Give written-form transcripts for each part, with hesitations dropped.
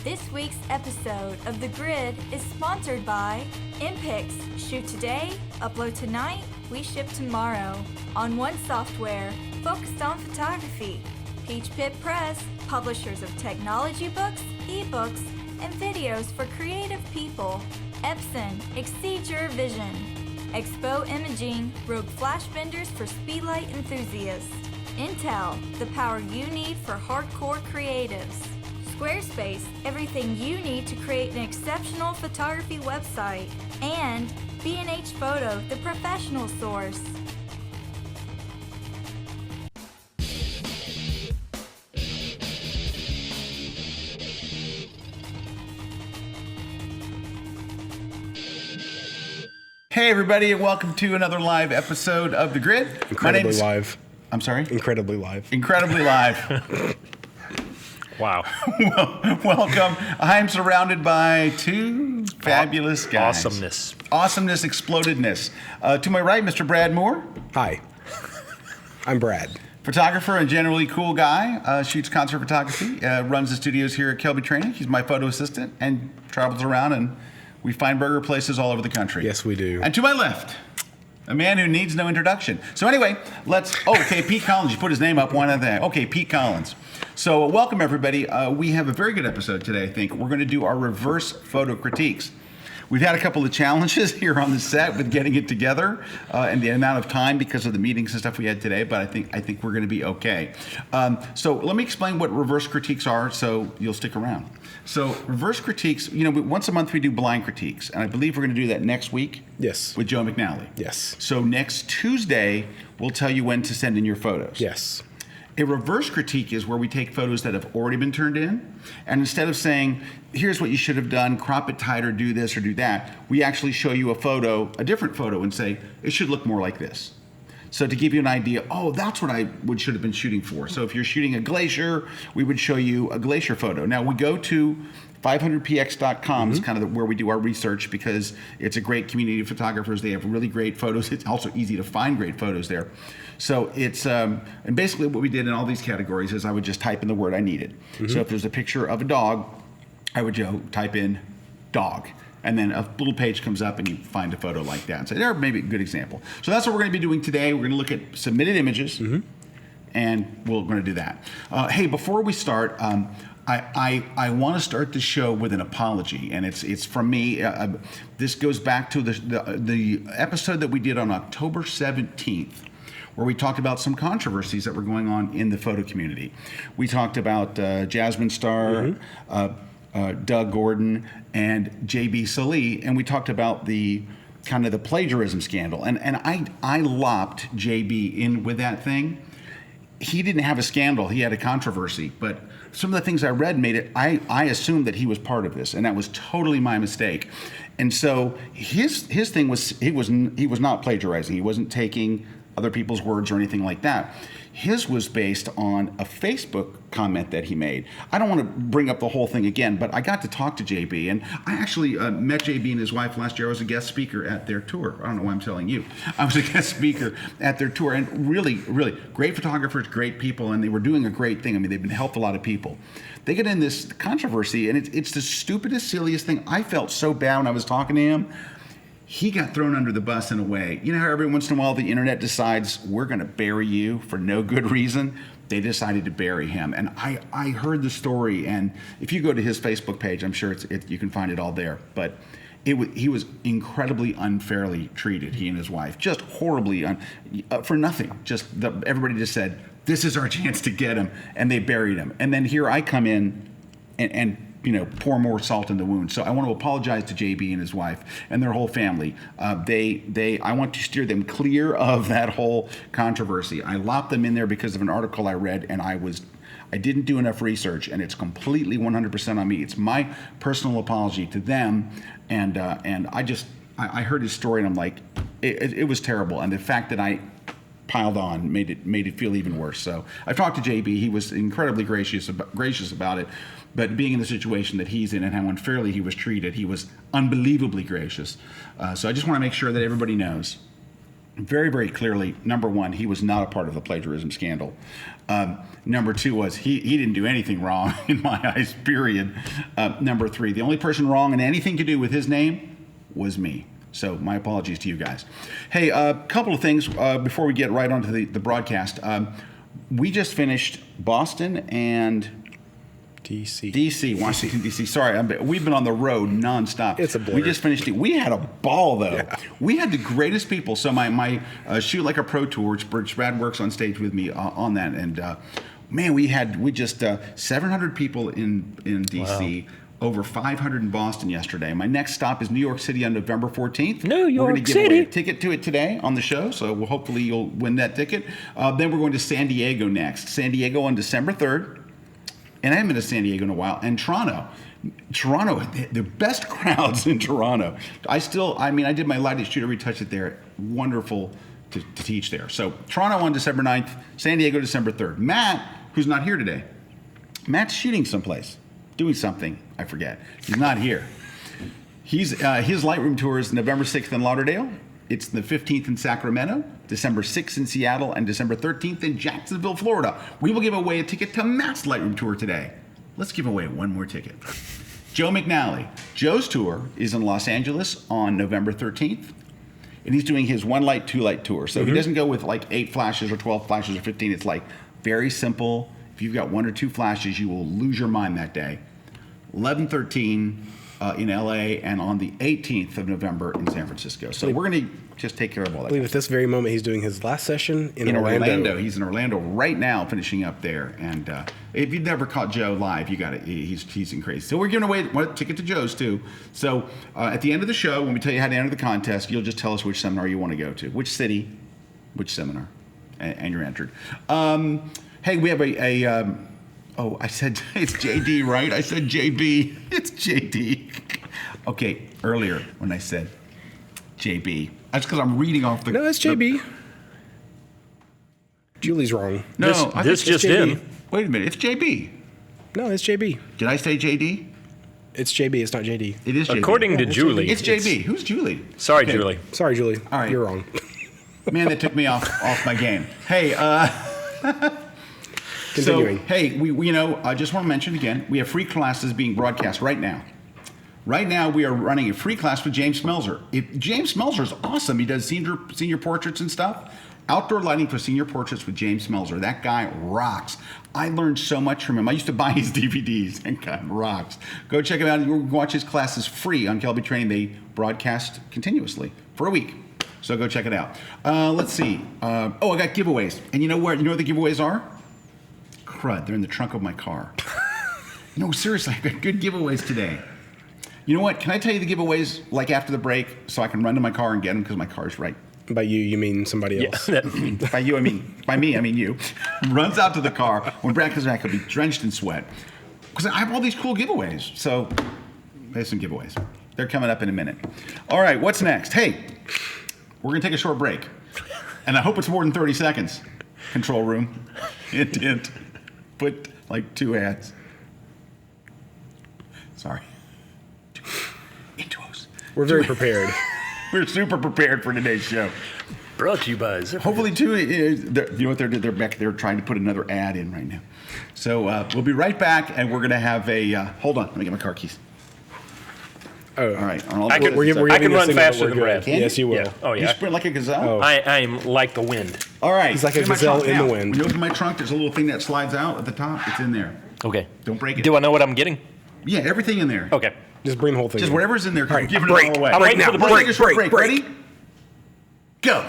This week's episode of The Grid is sponsored by Impix. Shoot today, upload tonight, we ship tomorrow. On One Software, focused on photography. Peach Pit Press, publishers of technology books, ebooks, and videos for creative people. Epson, exceed your vision. Expo Imaging, rogue flash benders for speedlight enthusiasts. Intel, the power you need for hardcore creatives. Squarespace, everything you need to create an exceptional photography website. And B&H Photo, the professional source. Hey everybody, and welcome to another live episode of The Grid. Incredibly live. I'm sorry? Incredibly live. Incredibly live. Wow. Welcome. I'm surrounded by two fabulous guys. Awesomeness. Awesomeness, explodedness. To my right, Mr. Brad Moore. Hi. I'm Brad. Photographer and generally cool guy. Shoots concert photography. Runs the studios here at Kelby Training. He's my photo assistant and travels around, and we find burger places all over the country. Yes, we do. And to my left, a man who needs no introduction. So anyway, Pete Collins. You put his name up, why not that? Okay, Pete Collins. So welcome everybody. We have a very good episode today, I think. We're going to do our reverse photo critiques. We've had a couple of challenges here on the set with getting it together and the amount of time because of the meetings and stuff we had today, but I think we're going to be okay. So let me explain what reverse critiques are so you'll stick around. So reverse critiques, once a month we do blind critiques, and I believe we're going to do that next week. Yes. With Joe McNally. Yes. So next Tuesday, we'll tell you when to send in your photos. Yes. A reverse critique is where we take photos that have already been turned in, and instead of saying, here's what you should have done, crop it tighter, do this or do that, we actually show you a different photo, and say, it should look more like this. So to give you an idea, that's what I should have been shooting for. So if you're shooting a glacier, we would show you a glacier photo. Now we go to 500px.com is kind of where we do our research because it's a great community of photographers. They have really great photos. It's also easy to find great photos there. So it's, and basically what we did in all these categories is I would just type in the word I needed. So if there's a picture of a dog, I would type in dog. And then a little page comes up and you find a photo like that. And say, there may be a good example. So that's what we're going to be doing today. We're going to look at submitted images, and we're going to do that. Hey, before we start, I want to start the show with an apology, and it's from me. This goes back to the episode that we did on October 17th, where we talked about some controversies that were going on in the photo community. We talked about Jasmine Star, Doug Gordon, and JB Salee, and we talked about the kind of the plagiarism scandal. And I lopped JB in with that thing. He didn't have a scandal, he had a controversy, but some of the things I read made it, I assumed that he was part of this, and that was totally my mistake. And so his thing was, he was not plagiarizing, he wasn't taking other people's words or anything like that. His was based on a Facebook comment that he made. I don't want to bring up the whole thing again, but I got to talk to JB, and I actually met JB and his wife last year. I was a guest speaker at their tour. I don't know why I'm telling you. I was a guest speaker at their tour, and really, really great photographers, great people, and they were doing a great thing. I mean, they've been helped a lot of people. They get in this controversy, and it's the stupidest, silliest thing. I felt so bad when I was talking to him. He got thrown under the bus in a way. You know how every once in a while the internet decides we're going to bury you for no good reason? They decided to bury him. And I heard the story, and if you go to his Facebook page, I'm sure you can find it all there. But he was incredibly unfairly treated, he and his wife. Just horribly, for nothing. Everybody just said, this is our chance to get him, and they buried him. And then here I come in and pour more salt in the wound. So I want to apologize to JB and his wife and their whole family. I want to steer them clear of that whole controversy. I lopped them in there because of an article I read, and I didn't do enough research, and it's completely 100% on me. It's my personal apology to them, and I heard his story, and I'm like, it was terrible, and the fact that I piled on made it feel even worse. So I've talked to JB. He was incredibly gracious about it. But being in the situation that he's in and how unfairly he was treated, he was unbelievably gracious. So I just want to make sure that everybody knows very, very clearly, number one, he was not a part of the plagiarism scandal. Number two was he didn't do anything wrong in my eyes, period. Number three, the only person wrong in anything to do with his name was me. So my apologies to you guys. Hey, a couple of things before we get right onto the broadcast. We just finished Boston and DC, Washington, D.C. Sorry, we've been on the road nonstop. It's a blur. We just finished it. We had a ball, though. Yeah. We had the greatest people. So my Shoot Like a Pro tour, which Brad works on stage with me on that. And, man, we just 700 people in D.C., Wow. over 500 in Boston yesterday. My next stop is New York City on November 14th. New We're York going to give City. away a ticket to it today on the show, so hopefully you'll win that ticket. Then we're going to San Diego next. San Diego on December 3rd. And I haven't been to San Diego in a while. And Toronto, the best crowds in Toronto. I did my Light It, Shoot It, Retouch It there. Wonderful to teach there. So Toronto on December 9th, San Diego December 3rd. Matt, who's not here today, Matt's shooting someplace, doing something, I forget. He's not here. His Lightroom tour is November 6th in Lauderdale. It's the 15th in Sacramento, December 6th in Seattle, and December 13th in Jacksonville, Florida. We will give away a ticket to Matt's Lightroom tour today. Let's give away one more ticket. Joe McNally. Joe's tour is in Los Angeles on November 13th, and he's doing his one light, two light tour. So he doesn't go with like 8 flashes or 12 flashes or 15. It's like very simple. If you've got 1 or 2 flashes, you will lose your mind that day. 11/13 in LA, and on the 18th of November in San Francisco. So we're going to just take care of all that. I believe at this very moment he's doing his last session in Orlando. He's in Orlando right now, finishing up there. And if you've never caught Joe live, you got it. He's crazy. So we're giving away a ticket to Joe's too. So at the end of the show, when we tell you how to enter the contest, you'll just tell us which seminar you want to go to, which city, which seminar, and you're entered. Hey, we have I said it's JD, right? I said JB. It's JD. Okay, earlier when I said JB, that's because I'm reading off the. No, it's JB. Julie's wrong. No, This just in. Wait a minute, it's JB. No, it's JB. Did I say JD? It's JB. It's not JD. It is JB. According to it's Julie. It's JB. Who's Julie? Sorry, Okay. Julie. Sorry, Julie. All right. You're wrong. Man, that took me off my game. Hey, Continuing. So, hey, we I just want to mention again, we have free classes being broadcast right now. Right now, we are running a free class with James Smelzer. James Smelzer is awesome. He does senior portraits and stuff. Outdoor lighting for senior portraits with James Smelzer. That guy rocks. I learned so much from him. I used to buy his DVDs, and God rocks. Go check him out. You can watch his classes free on Kelby Training. They broadcast continuously for a week. So go check it out. Let's see. I got giveaways. And you know what the giveaways are? Crud, they're in the trunk of my car. No, seriously, I've got good giveaways today. You know what? Can I tell you the giveaways like after the break so I can run to my car and get them because my car's right? By you mean somebody else. By you, I mean you. Runs out to the car. When Brad comes back, he'll be drenched in sweat. Because I have all these cool giveaways. So there's some giveaways. They're coming up in a minute. All right, what's next? Hey, we're going to take a short break. And I hope it's more than 30 seconds. Control room. Hint. Put like 2 ads. Sorry. Intros. We're very prepared. We're super prepared for today's show. Brought to you by Zipper. Hopefully, too, you know what they're doing? They're back there trying to put another ad in right now. So we'll be right back, and we're going to have a. Hold on, let me get my car keys. Oh, All right. I can run faster than Brad. Yes, you will. Yeah. Oh, You yeah. sprint like a gazelle? Oh. I am like the wind. All right. He's like a Get my gazelle trunk in the now. wind. When you open my trunk, there's a little thing that slides out at the top. It's in there. Okay. Don't break it. Do I know what I'm getting? Yeah, everything in there. Okay. Just bring the whole thing. Just in. whatever's in there, 'cause All we're right, giving break. it all away. I'm waiting for the Let's break. take a short break. Ready? Go.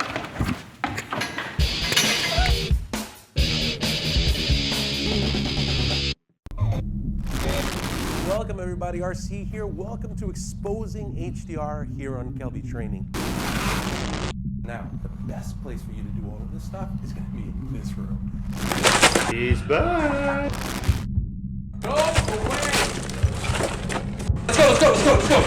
Welcome everybody, RC here. Welcome to Exposing HDR here on Kelby Training. Now, the best place for you to do all of this stuff is going to be in this room. He's back. Go away! Let's go!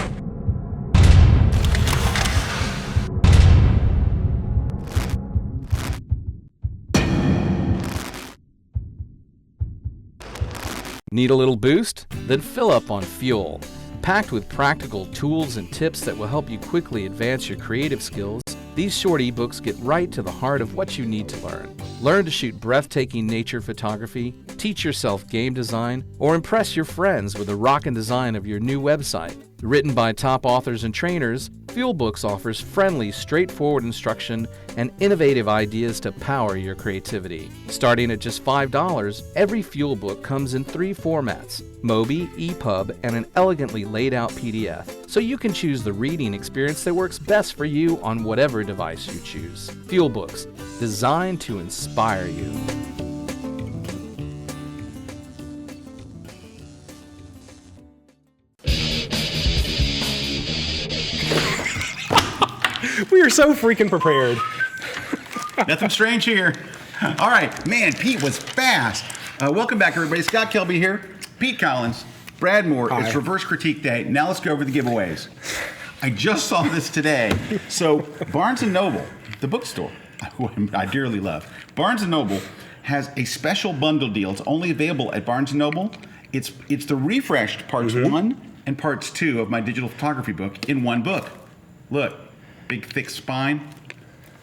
Need a little boost? Then fill up on fuel. Packed with practical tools and tips that will help you quickly advance your creative skills, These short ebooks get right to the heart of what you need to learn. Learn to shoot breathtaking nature photography, teach yourself game design, or impress your friends with the rockin' design of your new website. Written by top authors and trainers, Fuel Books offers friendly, straightforward instruction and innovative ideas to power your creativity. Starting at just $5, every Fuel Book comes in 3 formats: Mobi, EPUB, and an elegantly laid out PDF, so you can choose the reading experience that works best for you on whatever device you choose. Fuel Books, designed to inspire you. We are so freaking prepared. Nothing strange here. All right, man, Pete was fast. Welcome back, everybody. Scott Kelby here. Pete Collins, Brad Moore. Hi. It's Reverse Critique Day. Now let's go over the giveaways. I just saw this today. So Barnes & Noble, the bookstore, who I dearly love, Barnes & Noble has a special bundle deal. It's only available at Barnes & Noble. It's the refreshed parts 1 and parts 2 of my digital photography book in one book. Look, big thick spine,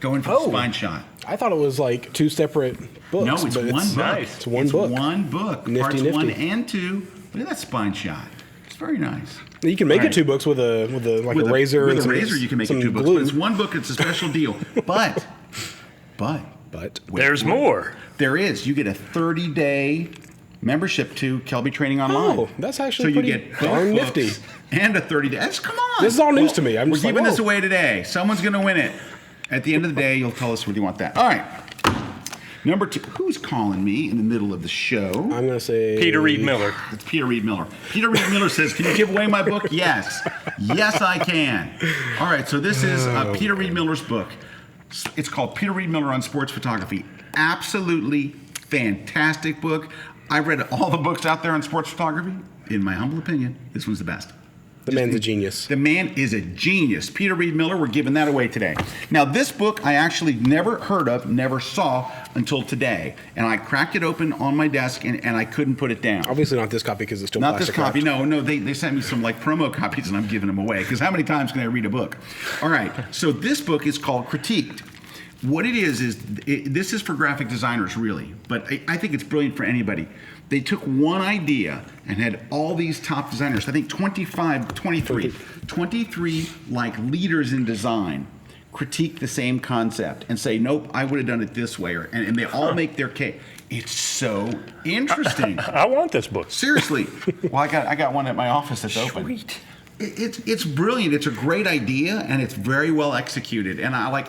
going for the spine shot. I thought it was like 2 separate books. No, it's one book. nice. It's one book. One book. Nifty, Parts nifty. 1 and 2. Look at that spine shot. It's very nice. You can make All it 2 right. books with a razor. With and a some, razor, you can make some it 2 books. glue. But it's one book. It's a special deal. But But wait, There's wait. more. There is. You get a 30-day membership to Kelby Training Online. Oh, that's actually so pretty you get both darn books nifty. and a 30-day. Come on. This is all news to me. I'm we're just like, giving this whoa. away today. Someone's going to win it. At the end of the day, you'll tell us whether you want that. All right. Number 2. Who's calling me in the middle of the show? I'm going to say... Peter Reed Miller. It's Peter Reed Miller. Peter Reed Miller says, "Can you give away my book?" Yes. Yes, I can. All right, so this is Peter Reed Miller's book. It's called Peter Reed Miller on Sports Photography. Absolutely fantastic book. I read all the books out there on sports photography. In my humble opinion, this one's the best. The man's a genius. The man is a genius. Peter Reed Miller, we're giving that away today. Now, this book I actually never heard of, never saw until today. And I cracked it open on my desk and I couldn't put it down. Obviously not this copy because it's still Not this plastic copy. wrapped. No, they sent me some like promo copies and I'm giving them away. Because how many times can I read a book? All right, so this book is called Critiqued. What it is this is for graphic designers, really. But I think it's brilliant for anybody. They took one idea and had all these top designers, I think 23 like leaders in design, critique the same concept and say, nope, I would have done it this way. And they all make their case. It's so interesting. I want this book. Seriously. Well, I got one at my office that's open. Sweet. It's brilliant. It's a great idea, and it's very well executed. And I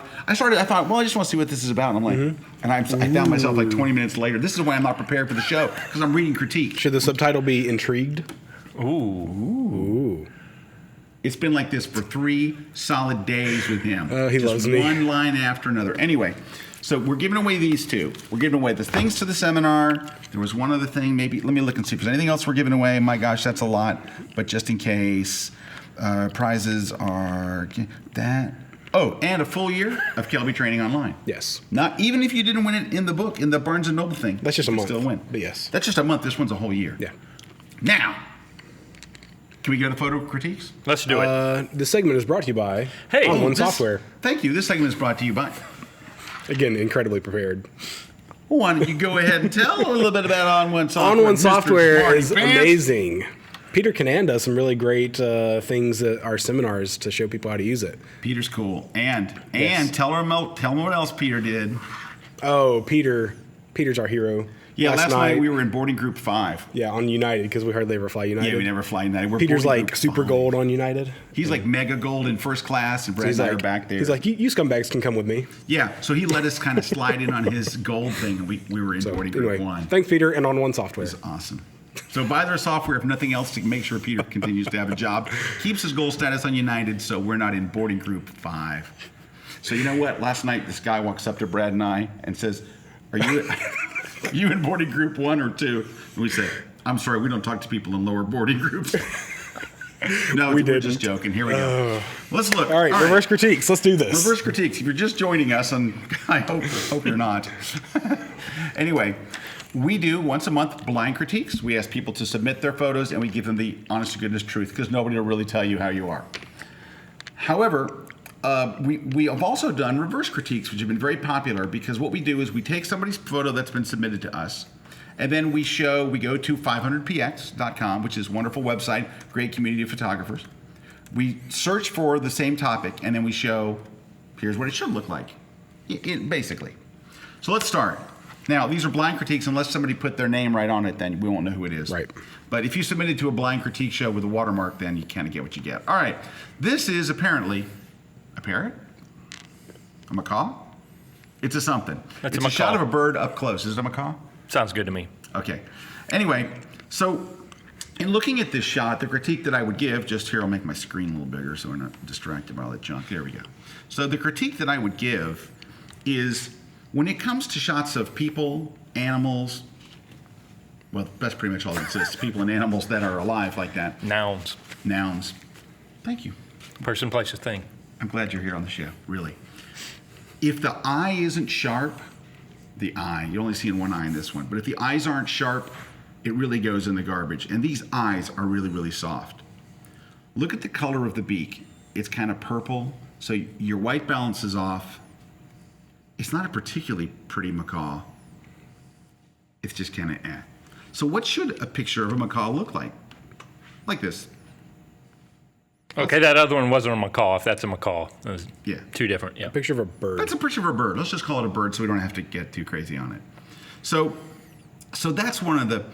thought, well, I just want to see what this is about. And I'm like, and I found myself like 20 minutes later. This is why I'm not prepared for the show, because I'm reading critique. Should the subtitle be Intrigued? Ooh. It's been like this for 3 solid days with him. He Just loves me. one line after another. Anyway, so we're giving away these 2. We're giving away the things to the seminar. There was one other thing. Maybe let me look and see if there's anything else we're giving away. My gosh, that's a lot. But just in case, prizes are that. Oh, and a full year of Kelby Training Online. Yes. Not even if you didn't win it in the book, in the Barnes & Noble thing. That's just a you month. Still win. But yes. That's just a month. This one's a whole year. Yeah. Now, can we go to photo critiques? Let's do it. This segment is brought to you by Hey. On One This- Software. Thank you. This segment is brought to you by. Again, incredibly prepared. Well, why don't you go ahead and tell a little bit about On One Software? On One Mr. Software Smarty is Pants? amazing. Peter Canan does some really great things at our seminars to show people how to use it. Peter's cool. And Yes. tell him what else Peter did. Oh, Peter's our hero. Yeah, last night we were in boarding group 5. Yeah, on United because we hardly ever fly United. Yeah, we never fly United. We're Peter's boarding like group super 5. gold on United. He's like mega gold in first class, and Brad He's and I like, are back there. He's like, you scumbags can come with me. Yeah, so he let us kind of slide in on his gold thing, and we were in So boarding group anyway, 1. thanks Peter and On One Software. It's awesome. So buy their software, if nothing else, to make sure Peter continues to have a job. Keeps his gold status on United, so we're not in boarding group 5. So you know what? Last night, this guy walks up to Brad and I and says, are you in boarding group 1 or 2? And we say, I'm sorry, we don't talk to people in lower boarding groups. No, we're didn't. just joking. Here we go. Let's look. All right, reverse critiques. Let's do this. Reverse critiques. If you're just joining us, and I hope you're not. Anyway, we do once a month blind critiques. We ask people to submit their photos, and we give them the honest to goodness truth, because nobody will really tell you how you are. However, We have also done reverse critiques, which have been very popular because what we do is we take somebody's photo that's been submitted to us, and then we go to 500px.com, which is a wonderful website, great community of photographers. We search for the same topic, and then we show, here's what it should look like, basically. So let's start. Now, these are blind critiques. Unless somebody put their name right on it, then we won't know who it is. Right. But if you submit it to a blind critique show with a watermark, then you kind of get what you get. All right. This is apparently a parrot? A macaw? It's a something. That's it's a a shot macaw. of a bird up close. Is it a macaw? Sounds good to me. Okay. Anyway, so in looking at this shot, the critique that I would give, just here, I'll make my screen a little bigger so we're not distracted by all that junk. There we go. So the critique that I would give is when it comes to shots of people, animals, well, that's pretty much all that exists, people and animals that are alive like that. Nouns. Nouns. Thank you. Person, place, or thing. I'm glad you're here on the show, really. If the eye isn't sharp, the eye, you only see in one eye in this one, but if the eyes aren't sharp, it really goes in the garbage. And these eyes are really, really soft. Look at the color of the beak. It's kind of purple, so your white balance is off. It's not a particularly pretty macaw. It's just kind of eh. So what should a picture of a macaw look like? Like this. Okay, that other one wasn't a macaw. If that's a macaw, it was Yeah. two different. Yeah. Picture of a bird. That's a picture of a bird. Let's just call it a bird so we don't have to get too crazy on it. So that's one of the,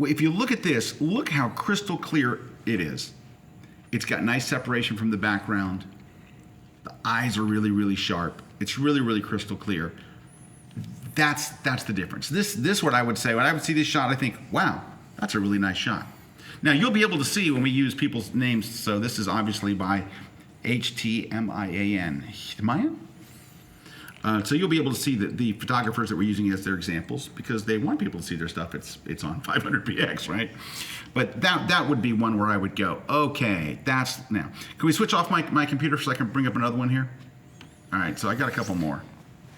if you look at this, look how crystal clear it is. It's got nice separation from the background. The eyes are really, really sharp. It's really, really crystal clear. That's the difference. This what I would say, when I would see this shot, I think, wow, that's a really nice shot. Now, you'll be able to see when we use people's names, so this is obviously by HTMIAN. So you'll be able to see the photographers that we're using as their examples because they want people to see their stuff. It's on 500px, right? But that would be one where I would go, okay, now. Can we switch off my computer so I can bring up another one here? All right, so I got a couple more.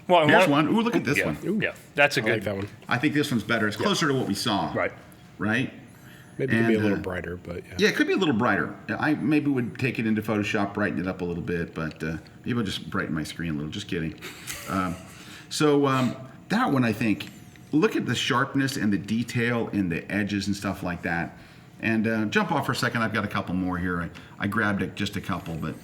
Well, Here's one. Ooh, look at this yeah. one. Ooh. Yeah, that's a I good. like that one. I think this one's better. It's closer to what we saw. Right. Right? Maybe it could be a And, little brighter, but yeah. Yeah, it could be a little brighter. I maybe would take it into Photoshop, brighten it up a little bit, but maybe I'll just brighten my screen a little. Just kidding. That one, I think, look at the sharpness and the detail in the edges and stuff like that. And jump off for a second. I've got a couple more here. I grabbed just a couple, but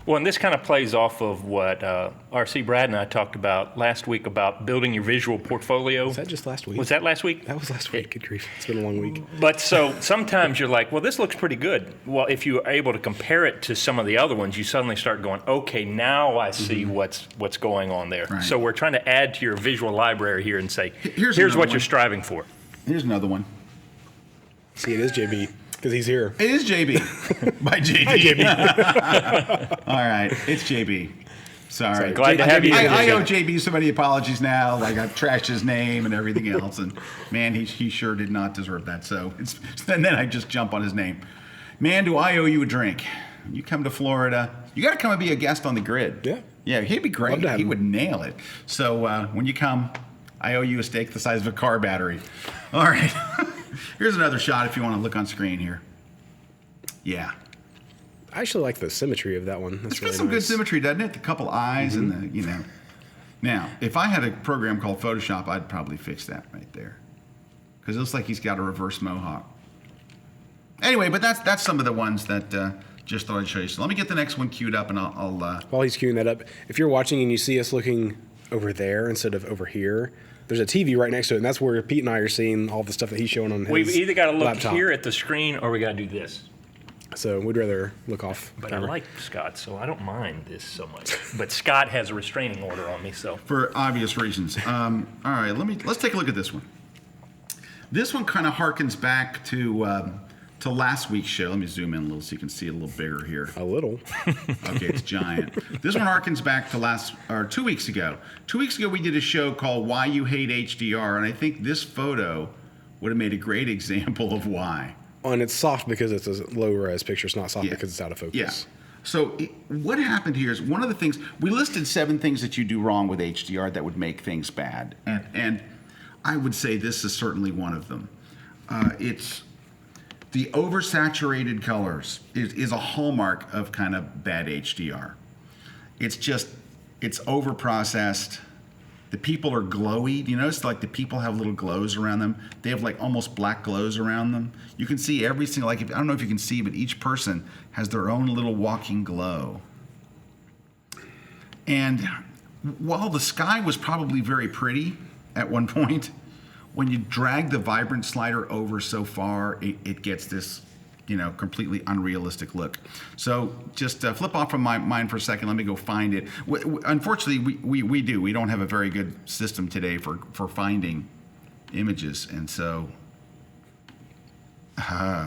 Well, and this kind of plays off of what R.C. Brad and I talked about last week about building your visual portfolio. Was that just last week? Was that last week? That was last week. Good grief. It's been a long week. But so sometimes you're like, well, this looks pretty good. Well, if you are able to compare it to some of the other ones, you suddenly start going, okay, now I see what's going on there. Right. So we're trying to add to your visual library here and say, Here's here's another what one. you're striving for. here's another one. See, it is JB because he's here. It is JB by JB. Hi, JB. All right, it's JB. Sorry. Glad to have you here, I owe JB. JB so many apologies now. Like I've trashed his name and everything else, and man, he sure did not deserve that. So and then I just jump on his name. Man, do I owe you a drink? You come to Florida, you got to come and be a guest on the grid. Yeah. Yeah, he'd be great. Love to have He him. would nail it. So when you come, I owe you a steak the size of a car battery. All right. Here's another shot if you want to look on screen here. Yeah. I actually like the symmetry of that one. That's It's got really some good nice. symmetry, doesn't it? The couple eyes and the. Now, if I had a program called Photoshop, I'd probably fix that right there. Because it looks like he's got a reverse mohawk. Anyway, but that's some of the ones that just thought I'd show you. So let me get the next one queued up and I'll While he's queuing that up, if you're watching and you see us looking over there instead of over here, there's a TV right next to it, and that's where Pete and I are seeing all the stuff that he's showing on his We've either got to look laptop. here at the screen or we got to do this. So we'd rather look off. But camera. I like Scott, so I don't mind this so much. But Scott has a restraining order on me, so. for obvious reasons. All right, let's take a look at this one. This one kind of harkens back to last week's show. Let me zoom in a little so you can see it a little bigger here. A little. Okay, it's giant. This one harkens back to 2 weeks ago. 2 weeks ago, we did a show called Why You Hate HDR, and I think this photo would have made a great example of why. And it's soft because it's a low-res picture. It's not soft Yeah. because it's out of focus. Yeah. So what happened here is one of the things, we listed 7 things that you do wrong with HDR that would make things bad. And I would say this is certainly one of them. It's the oversaturated colors is a hallmark of kind of bad HDR. it's over processed. The people are glowy. Do you notice like the people have little glows around them? They have like almost black glows around them. You can see every single, like, I don't know if you can see, but each person has their own little walking glow. And while the sky was probably very pretty at one point, when you drag the vibrant slider over so far, it gets this, completely unrealistic look. So just flip off from mine for a second. Let me go find it. Unfortunately, we don't have a very good system today for finding images, and so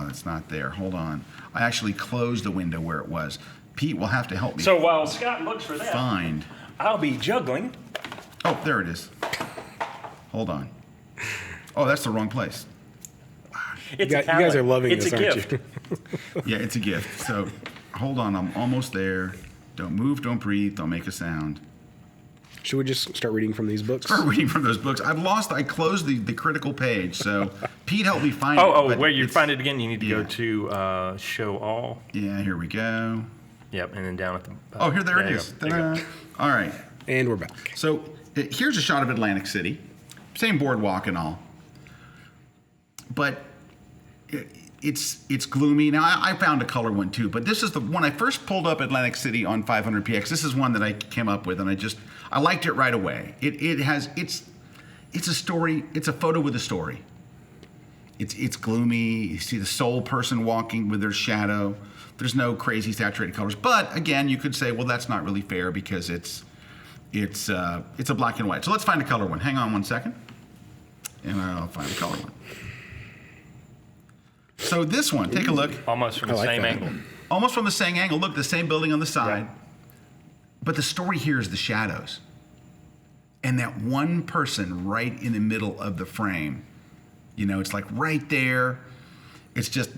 it's not there. Hold on. I actually closed the window where it was. Pete will have to help me. So while Scott looks for that, Find. I'll be juggling. Oh, there it is. Hold on. Oh, that's the wrong place. It's You a guys are loving it's this, a aren't gift. you? Yeah, it's a gift. So hold on, I'm almost there. Don't move, don't breathe, don't make a sound. Should we just start reading from these books? Start reading from those books. I closed the critical page, so Pete helped me find it. Oh, but where you it's- find it again, you need to go yeah. to show all. Yeah, here we go. Yep, and then down at the. Oh, here, there it you is. go. There you Ta-da. go. All right. And we're back. So here's a shot of Atlantic City. Same boardwalk and all. But it's gloomy. Now, I found a color one too, but this is the one I first pulled up Atlantic City on 500px. This is one that I came up with, and I liked it right away. It's a story. It's a photo with a story. It's gloomy. You see the sole person walking with their shadow. There's no crazy saturated colors. But again, you could say, well, that's not really fair because it's a black and white. So let's find a color one. Hang on one second, and I'll find a color one. So this one, take a look. Almost from the like same that. angle. Almost from the same angle. Look, the same building on the side. Right. But the story here is the shadows. And that one person right in the middle of the frame. It's like right there. It's just,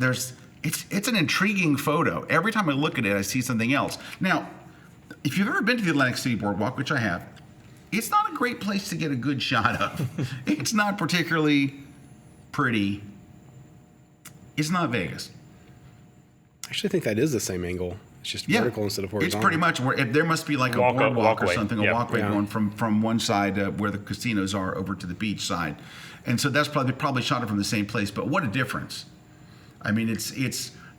it's an intriguing photo. Every time I look at it, I see something else. Now, if you've ever been to the Atlantic City Boardwalk, which I have, it's not a great place to get a good shot of. It's not particularly pretty. It's not Vegas. I actually think that is the same angle. It's just vertical instead of horizontal. It's pretty much where there must be like a boardwalk or walkway. something, a Yep. walkway Yeah. going from one side where the casinos are over to the beach side, and so that's probably shot it from the same place. But what a difference! I mean, it's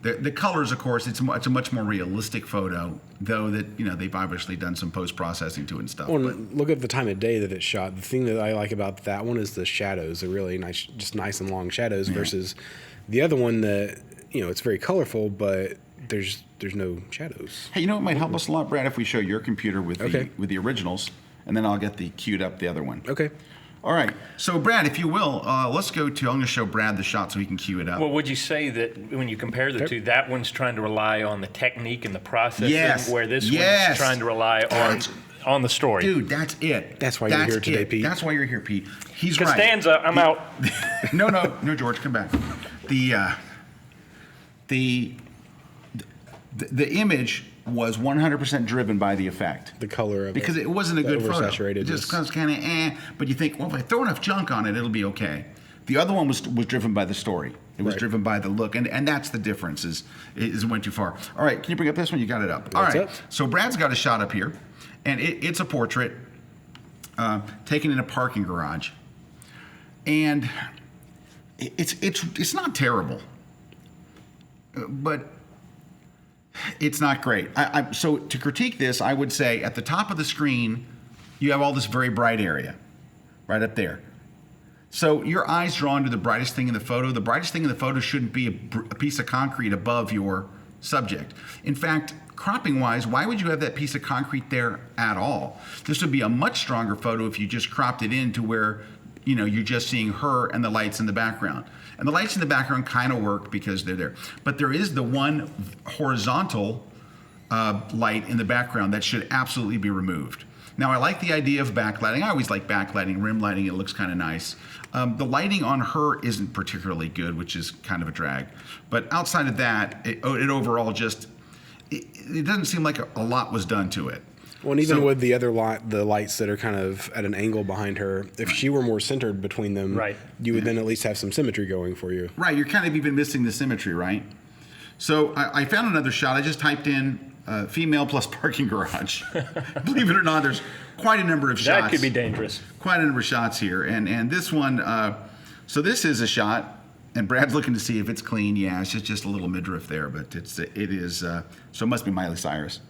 the colors, of course. It's a much more realistic photo, though that they've obviously done some post processing to it and stuff. Well, but and look at the time of day that it's shot. The thing that I like about that one is the shadows. They're really nice, just nice and long shadows versus the other one that, it's very colorful, but there's no shadows. hey, it might help us a lot, Brad, if we show your computer with Okay. the originals, and then I'll get the queued up the other one. Okay. All right. So, Brad, if you will, let's go to. I'm going to show Brad the shot so he can queue it up. Well, would you say that when you compare the two, that one's trying to rely on the technique and the processing, Yes. where this Yes. one's trying to rely on the story? Dude, that's it. That's why you're here today, it. Pete. That's why you're here, Pete. He's right. Costanza, I'm out. No, George, come back. The image was 100% driven by the effect. The color of Because it. it wasn't a The good photo. oversaturated. It just was kind of but you think, well, if I throw enough junk on it, it'll be okay. The other one was driven by the story. It was Right. driven by the look, and that's the difference. Is it went too far. All right, can you bring up this one? You got it up. All That's right. it. So Brad's got a shot up here, and it's a portrait taken in a parking garage, and it's not terrible, but it's not great. So to critique this, I would say at the top of the screen, you have all this very bright area, right up there. So your eye's drawn to the brightest thing in the photo. The brightest thing in the photo shouldn't be a piece of concrete above your subject. In fact, cropping wise, why would you have that piece of concrete there at all? This would be a much stronger photo if you just cropped it in to where you're just seeing her and the lights in the background. And the lights in the background kind of work because they're there. But there is the one horizontal light in the background that should absolutely be removed. Now, I like the idea of backlighting. I always like backlighting, rim lighting. It looks kind of nice. The lighting on her isn't particularly good, which is kind of a drag. But outside of that, it overall just, it doesn't seem like a lot was done to it. Well, and even So- with the other the lights that are kind of at an angle behind her, if she were more centered between them, Right. you would then at least have some symmetry going for you. Right, you're kind of even missing the symmetry, right? So I found another shot. I just typed in female plus parking garage. Believe it or not, there's quite a number of shots. That could be dangerous. Quite a number of shots here. And this one, so this is a shot, and Brad's looking to see if it's clean. Yeah, it's just a little midriff there, but it is, so it must be Miley Cyrus.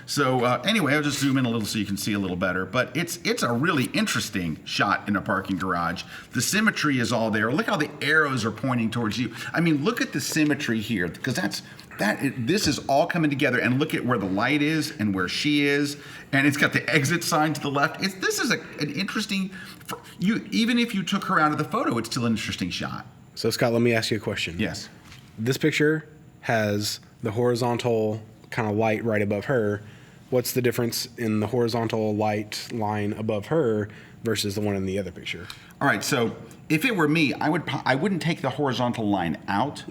So anyway, I'll just zoom in a little so you can see a little better. But it's a really interesting shot in a parking garage. The symmetry is all there. Look how the arrows are pointing towards you. I mean, look at the symmetry here, because this is all coming together. And look at where the light is and where she is, and it's got the exit sign to the left. This is an interesting. Even if you took her out of the photo, it's still an interesting shot. So Scott, let me ask you a question. Yes. This picture has the horizontal kind of light right above her. What's the difference in the horizontal light line above her versus the one in the other picture? All right, so if it were me, I wouldn't take the horizontal line out.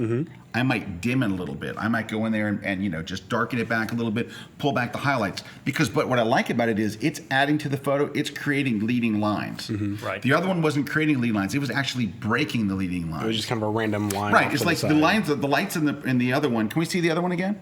I might dim it a little bit. I might go in there and just darken it back a little bit, pull back the highlights. But what I like about it is it's adding to the photo. It's creating leading lines. Right. The other one wasn't creating leading lines. It was actually breaking the leading lines. It was just kind of a random line. Right. It's like the lines, the lights in the other one. Can we see the other one again?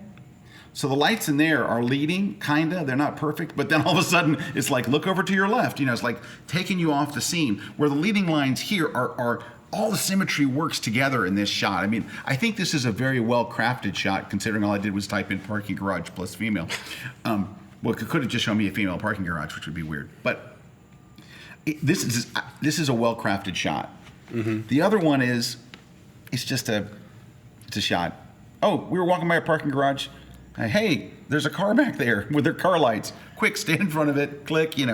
So the lights in there are leading, kinda. They're not perfect, but then all of a sudden it's like, look over to your left. It's like taking you off the scene. Where the leading lines here are all the symmetry works together in this shot. I mean, I think this is a very well crafted shot, considering all I did was type in parking garage plus female. Well, it could have just shown me a female parking garage, which would be weird. But this is a well crafted shot. The other one is, it's a shot. Oh, we were walking by a parking garage. Hey, there's a car back there with their car lights. Quick, stand in front of it, click. It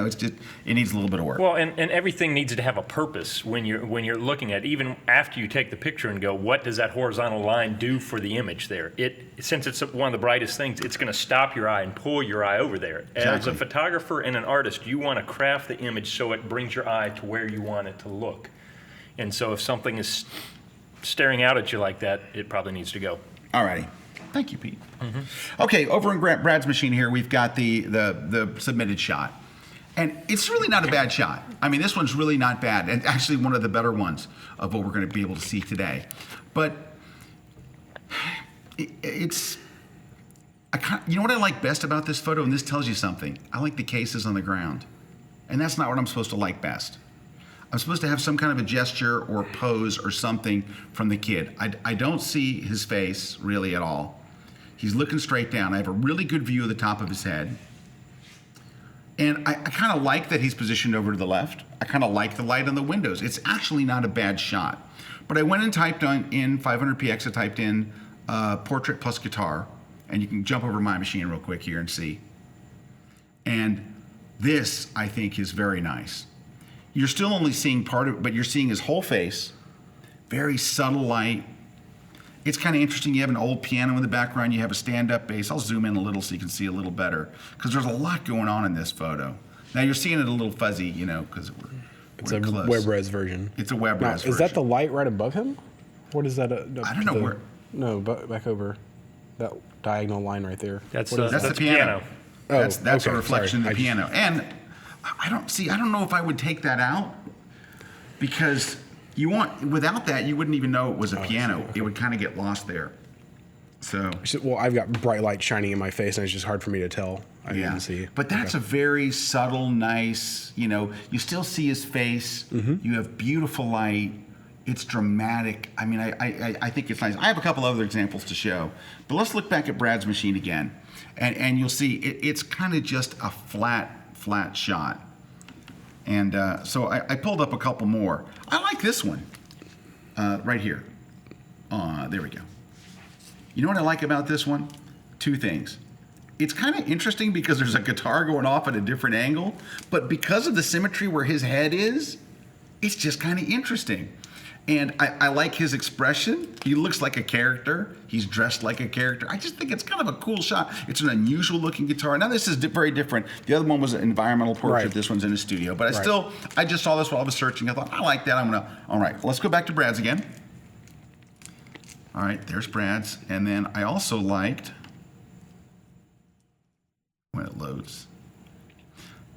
needs a little bit of work. Well, and everything needs to have a purpose when you're looking at it. Even after you take the picture and go, what does that horizontal line do for the image there? Since it's one of the brightest things, it's going to stop your eye and pull your eye over there. Exactly. As a photographer and an artist, you want to craft the image so it brings your eye to where you want it to look. And so if something is staring out at you like that, it probably needs to go. All righty. Thank you, Pete. Okay, over in Brad's machine here, we've got the submitted shot. And it's really not a bad shot. I mean, this one's really not bad, and actually one of the better ones of what we're going to be able to see today. But you know what I like best about this photo, and this tells you something? I like the cases on the ground. And that's not what I'm supposed to like best. I'm supposed to have some kind of a gesture or pose or something from the kid. I don't see his face really at all. He's looking straight down. I have a really good view of the top of his head. And I kind of like that he's positioned over to the left. I kind of like the light on the windows. It's actually not a bad shot. But I went and typed in 500px, I typed in portrait plus guitar. And you can jump over my machine real quick here and see. And this, I think, is very nice. You're still only seeing part of it, but you're seeing his whole face. Very subtle light. It's kind of interesting. You have an old piano in the background. You have a stand-up bass. I'll zoom in a little so you can see a little better, because there's a lot going on in this photo. Now you're seeing it a little fuzzy, because It's we're a close. web res version. It's a web res version. Is that the light right above him? What is that? I don't know where. No, back over. That diagonal line right there. That's the piano. Oh, That's okay, a reflection sorry. of the piano. And I don't know if I would take that out, because without that, you wouldn't even know it was a piano. Okay. It would kind of get lost there. So Well, I've got bright light shining in my face, and it's just hard for me to tell. I didn't see. But that's a very subtle, nice, you still see his face. You have beautiful light. It's dramatic. I mean, I think it's nice. I have a couple other examples to show, but let's look back at Brad's machine again, and you'll see it's kind of just a flat shot. And so I pulled up a couple more. I like this one right here. There we go. You know what I like about this one? Two things. It's kind of interesting because there's a guitar going off at a different angle, but because of the symmetry where his head is, it's just kind of interesting. And I like his expression. He looks like a character. He's dressed like a character. I just think it's kind of a cool shot. It's an unusual looking guitar. Now this is very different. The other one was an environmental portrait. Right. This one's in a studio. But I just saw this while I was searching. I thought, I like that. All right, let's go back to Brad's again. All right, there's Brad's. And then I also liked, when it loads,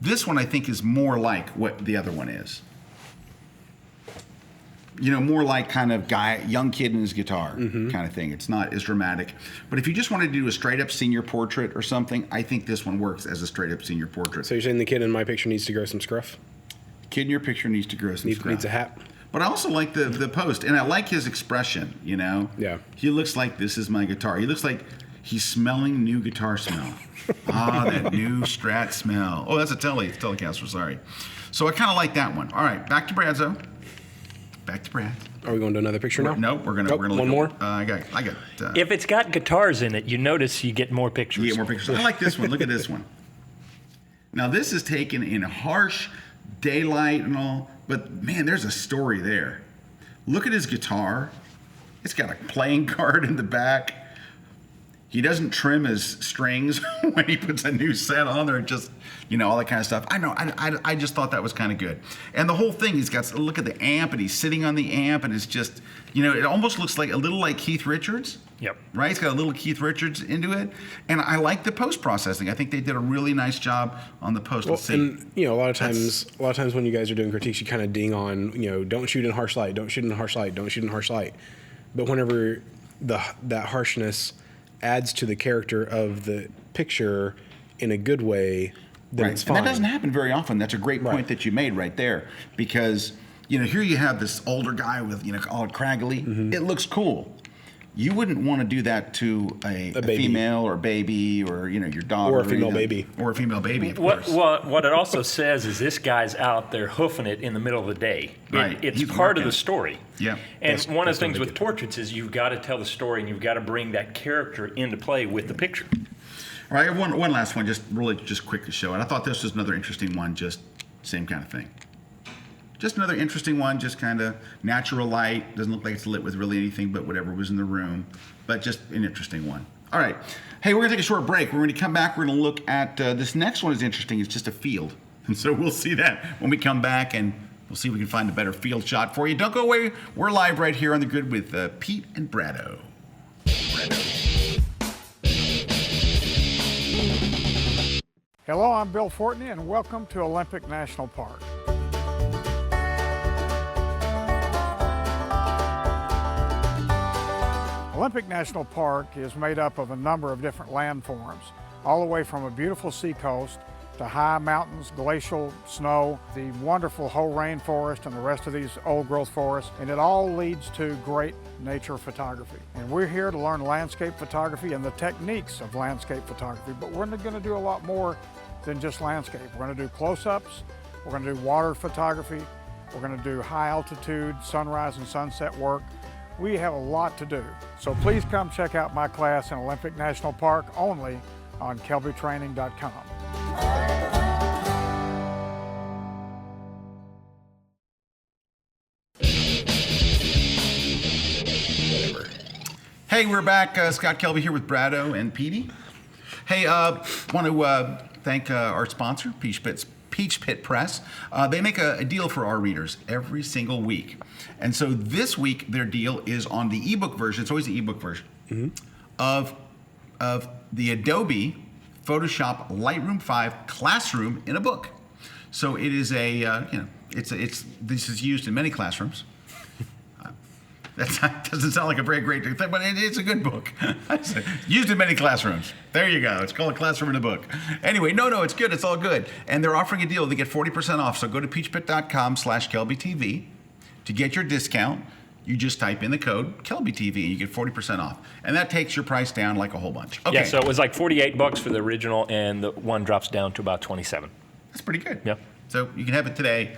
this one I think is more like what the other one is. more like kind of young kid and his guitar kind of thing. It's not as dramatic. But if you just wanted to do a straight up senior portrait or something, I think this one works as a straight up senior portrait. So you're saying the kid in my picture needs to grow some scruff? Kid in your picture needs to grow some scruff. Needs a hat. But I also like the post, and I like his expression, Yeah. He looks like this is my guitar. He looks like he's smelling new guitar smell. That new Strat smell. Oh, that's a Telecaster, sorry. So I kind of like that one. All right, back to Bradzo. Back to Brad. Are we going to another picture now? No, we're gonna one more. I got. If it's got guitars in it, you notice you get more pictures. You get more pictures. I like this one. Look at this one. Now this is taken in harsh daylight and all, but man, there's a story there. Look at his guitar. It's got a playing card in the back. He doesn't trim his strings when he puts a new set on there, just, all that kind of stuff. I know, I just thought that was kind of good. And the whole thing, he's got, look at the amp, and he's sitting on the amp, and it's just, it almost looks like a little like Keith Richards. Yep. Right? He's got a little Keith Richards into it. And I like the post-processing. I think they did a really nice job on the post. Well, and, a lot of times when you guys are doing critiques, you kind of ding on, don't shoot in harsh light, don't shoot in harsh light, don't shoot in harsh light. But whenever that harshness adds to the character of the picture in a good way, then it's fine. And that doesn't happen very often. That's a great point that you made right there, because here you have this older guy with all craggly. It looks cool. You wouldn't want to do that to a female or baby or your daughter or a female baby or a female baby. Of course. What it also says is this guy's out there hoofing it in the middle of the day. It's part of the story. Yeah. And one of the things with portraits is you've got to tell the story and you've got to bring that character into play with the picture. All right, I have one last one, just quick to show it. I thought this was another interesting one, just same kind of thing. Just another interesting one, just kind of natural light. Doesn't look like it's lit with really anything but whatever was in the room, but just an interesting one. All right. Hey, we're going to take a short break. We're going to come back. We're going to look at this next one is interesting. It's just a field. And so we'll see that when we come back, and we'll see if we can find a better field shot for you. Don't go away. We're live right here on The Grid with Pete and Brado. Hello, I'm Bill Fortney, and welcome to Olympic National Park. Olympic National Park is made up of a number of different landforms, all the way from a beautiful seacoast to high mountains, glacial snow, the wonderful whole rainforest and the rest of these old growth forests, and it all leads to great nature photography. And we're here to learn landscape photography and the techniques of landscape photography, but we're going to do a lot more than just landscape. We're going to do close-ups, we're going to do water photography, we're going to do high altitude sunrise and sunset work. We have a lot to do. So please come check out my class in Olympic National Park only on kelbytraining.com. Hey, we're back. Scott Kelby here with Brado and Petey. Hey, want to thank our sponsor, Peach Pit Press. They make a deal for our readers every single week. And so this week, their deal is on the ebook version. It's always the ebook version of the Adobe Photoshop Lightroom 5 Classroom in a book. So it is this is used in many classrooms. That doesn't sound like a very great thing, but it's a good book. Used in many classrooms. There you go. It's called a classroom in a book. Anyway, no, it's good. It's all good. And they're offering a deal. They get 40% off. So go to peachpit.com/KelbyTV to get your discount. You just type in the code KelbyTV and you get 40% off. And that takes your price down like a whole bunch. Okay. Yeah, so it was like $48 for the original, and the one drops down to about $27. That's pretty good. Yep. So you can have it today.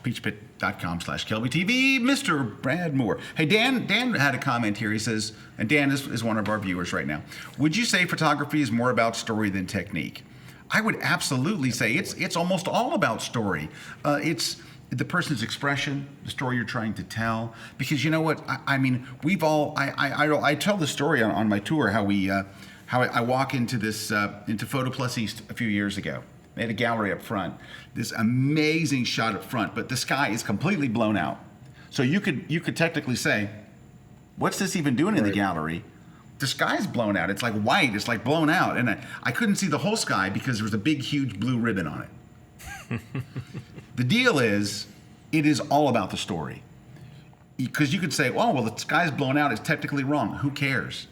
peachpit.com/KelbyTV, Mr. Brad Moore. Hey, Dan had a comment here. He says, and Dan is one of our viewers right now. Would you say photography is more about story than technique? I would absolutely say it's almost all about story. It's the person's expression, the story you're trying to tell. Because you know what? I mean, we've all. I tell the story on my tour how I walk into this into Photo Plus East a few years ago. They had a gallery up front, this amazing shot up front, but the sky is completely blown out. So you could technically say, what's this even doing in the gallery? The sky's blown out. It's like white. It's like blown out. And I couldn't see the whole sky because there was a big, huge blue ribbon on it. The deal is, it is all about the story. because you could say, oh, well, the sky's blown out. It's technically wrong. Who cares?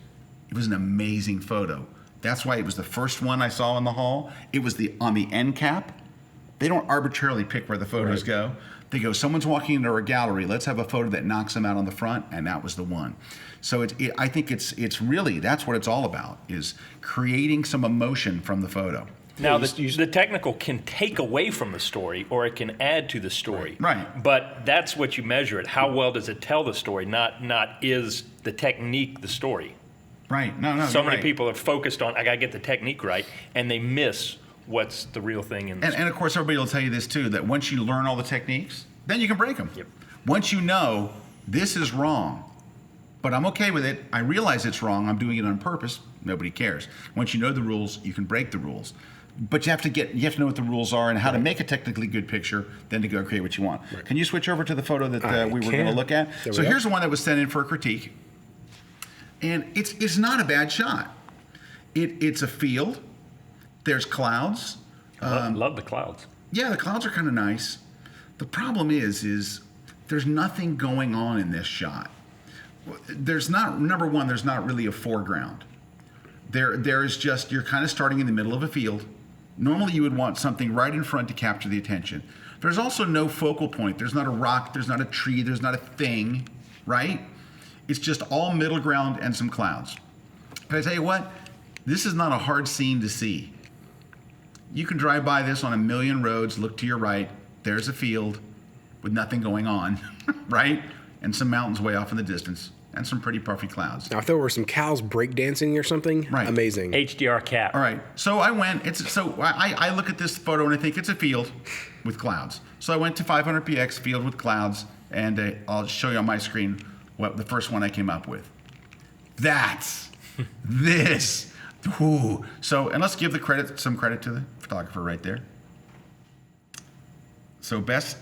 It was an amazing photo. That's why it was the first one I saw in the hall. It was on the end cap. They don't arbitrarily pick where the photos go. They go, someone's walking into a gallery. Let's have a photo that knocks them out on the front, and that was the one. So I think it's really, that's what it's all about, is creating some emotion from the photo. Now, the technical can take away from the story, or it can add to the story. Right. But that's what you measure it. How well does it tell the story? Not is the technique the story. Right. No. So you're many right. people are focused on, I got to get the technique right, and they miss what's the real thing in the And of course, everybody will tell you this too, that once you learn all the techniques, then you can break them. Yep. Once you know this is wrong, but I'm okay with it, I realize it's wrong, I'm doing it on purpose, nobody cares. Once you know the rules, you can break the rules. But you have to know what the rules are and how to make a technically good picture, then to go create what you want. Right. Can you switch over to the photo that we were going to look at? So here's the one that was sent in for a critique. And it's not a bad shot. It's a field. There's clouds. love the clouds. Yeah, the clouds are kind of nice. The problem is there's nothing going on in this shot. There's not, number one, there's not really a foreground. There's just, you're kind of starting in the middle of a field. Normally you would want something right in front to capture the attention. There's also no focal point. There's not a rock, there's not a tree, there's not a thing, right? It's just all middle ground and some clouds. But I tell you what, this is not a hard scene to see. You can drive by this on a million roads, look to your right, there's a field with nothing going on, right? And some mountains way off in the distance, and some pretty puffy clouds. Now, if there were some cows breakdancing or something, Right. amazing. HDR cap. All right, so I look at this photo and I think it's a field with clouds. So I went to 500px, field with clouds, and I'll show you on my screen what the first one I came up with. That's this. Ooh. So, and let's give some credit to the photographer right there. So best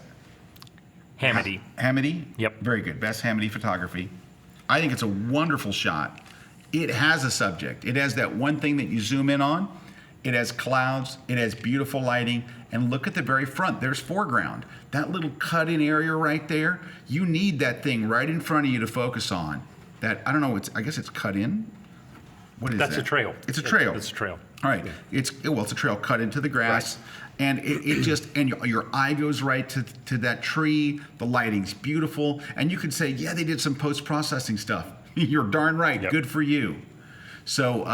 Hamity. Hamity? Yep. Very good. Best Hamity photography. I think it's a wonderful shot. It has a subject. It has that one thing that you zoom in on. It has clouds. It has beautiful lighting. And look at the very front. There's foreground. That little cut-in area right there, you need that thing right in front of you to focus on. That, I don't know, I guess it's cut in? What is that? That's a trail. It's a trail. It's a trail. All right. It's a trail cut into the grass. Right. And it just, and your eye goes right to that tree. The lighting's beautiful. And you could say, yeah, they did some post-processing stuff. You're darn right. Yep. Good for you. So,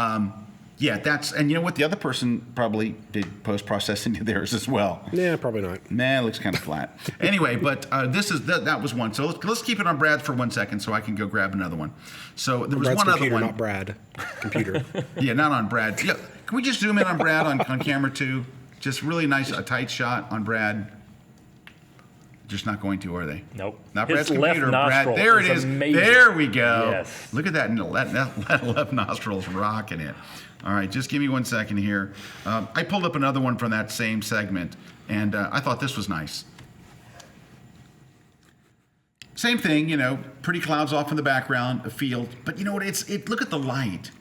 yeah, and you know what? The other person probably did post-processing to theirs as well. Yeah, probably not. Nah, it looks kind of flat. Anyway, but that was one. So let's keep it on Brad's for 1 second so I can go grab another one. So there was Brad's one computer, other one. not Brad. Computer. Yeah, not on Brad. Yeah, can we just zoom in on Brad on camera 2? Just really nice, a tight shot on Brad. Just not going to, are they? Nope. Not His Brad's computer. Brad. There it is. Amazing. There we go. Yes. Look at that. That left nostril's rocking it. All right, just give me 1 second here. I pulled up another one from that same segment, and I thought this was nice. Same thing, pretty clouds off in the background, a field. But you know what? Look at the light.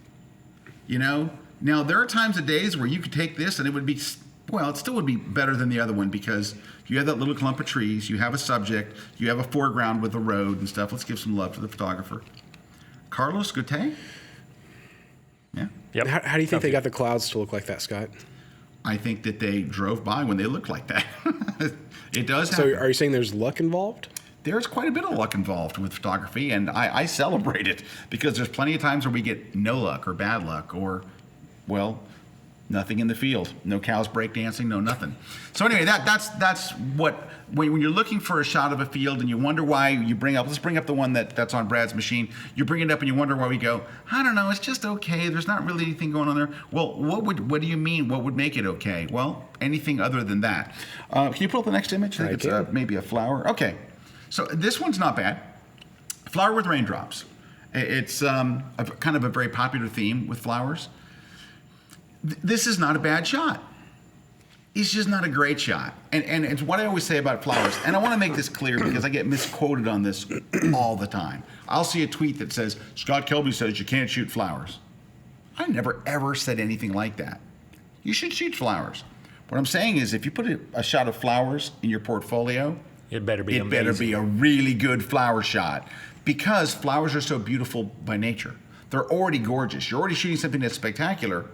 Now there are times of days where you could take this and it would be. Well, it still would be better than the other one because you have that little clump of trees, you have a subject, you have a foreground with the road and stuff. Let's give some love to the photographer. Carlos Gute? Yeah. Yep. How do you think they got the clouds to look like that, Scott? I think that they drove by when they looked like that. It does happen. So are you saying there's luck involved? There's quite a bit of luck involved with photography, and I celebrate it because there's plenty of times where we get no luck or bad luck or, well, nothing in the field. No cows breakdancing, no nothing. So anyway, that's what, when you're looking for a shot of a field and you wonder why you let's bring up the one that's on Brad's machine. You bring it up and you wonder why we go, I don't know, it's just okay. There's not really anything going on there. Well, what do you mean? What would make it okay? Well, anything other than that. Can you pull up the next image? I think it's maybe a flower. Okay. So this one's not bad. Flower with raindrops. It's kind of a very popular theme with flowers. This is not a bad shot. It's just not a great shot. And it's what I always say about flowers. And I want to make this clear because I get misquoted on this all the time. I'll see a tweet that says, Scott Kelby says you can't shoot flowers. I never, ever said anything like that. You should shoot flowers. What I'm saying is if you put a shot of flowers in your portfolio, It better be it amazing. better be a really good flower shot, because flowers are so beautiful by nature. They're already gorgeous. You're already shooting something that's spectacular.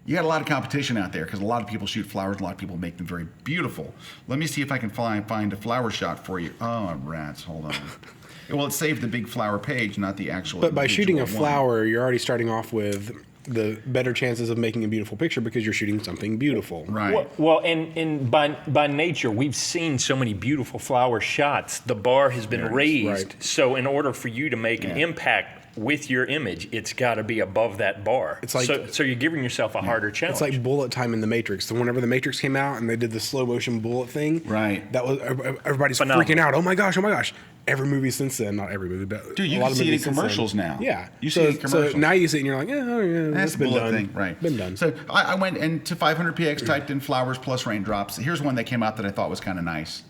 You got a lot of competition out there because a lot of people shoot flowers. A lot of people make them very beautiful. Let me see if I can find a flower shot for you. Oh, rats, hold on. Well, it saved the big flower page, not the actual. But by shooting a individual one. flower, you're already starting off with the better chances of making a beautiful picture because you're shooting something beautiful. Right. Well, and by nature, we've seen so many beautiful flower shots. The bar has been raised. Right. So in order for you to make an impact with your image, it's got to be above that bar. It's like- so you're giving yourself a harder challenge. It's like bullet time in the Matrix. So whenever the Matrix came out and they did the slow motion bullet thing, Right. That was everybody's Phenomenal. freaking out. Oh my gosh! Oh my gosh! Every movie since then, not every movie, but Dude, you a lot can of see it in movies since then. commercials now. Yeah, You see it in commercials. So now you see it and you're like, oh yeah, That's it's been bullet done. thing, right? Been done. So I went into 500px, typed in flowers plus raindrops. Here's one that came out that I thought was kind of nice.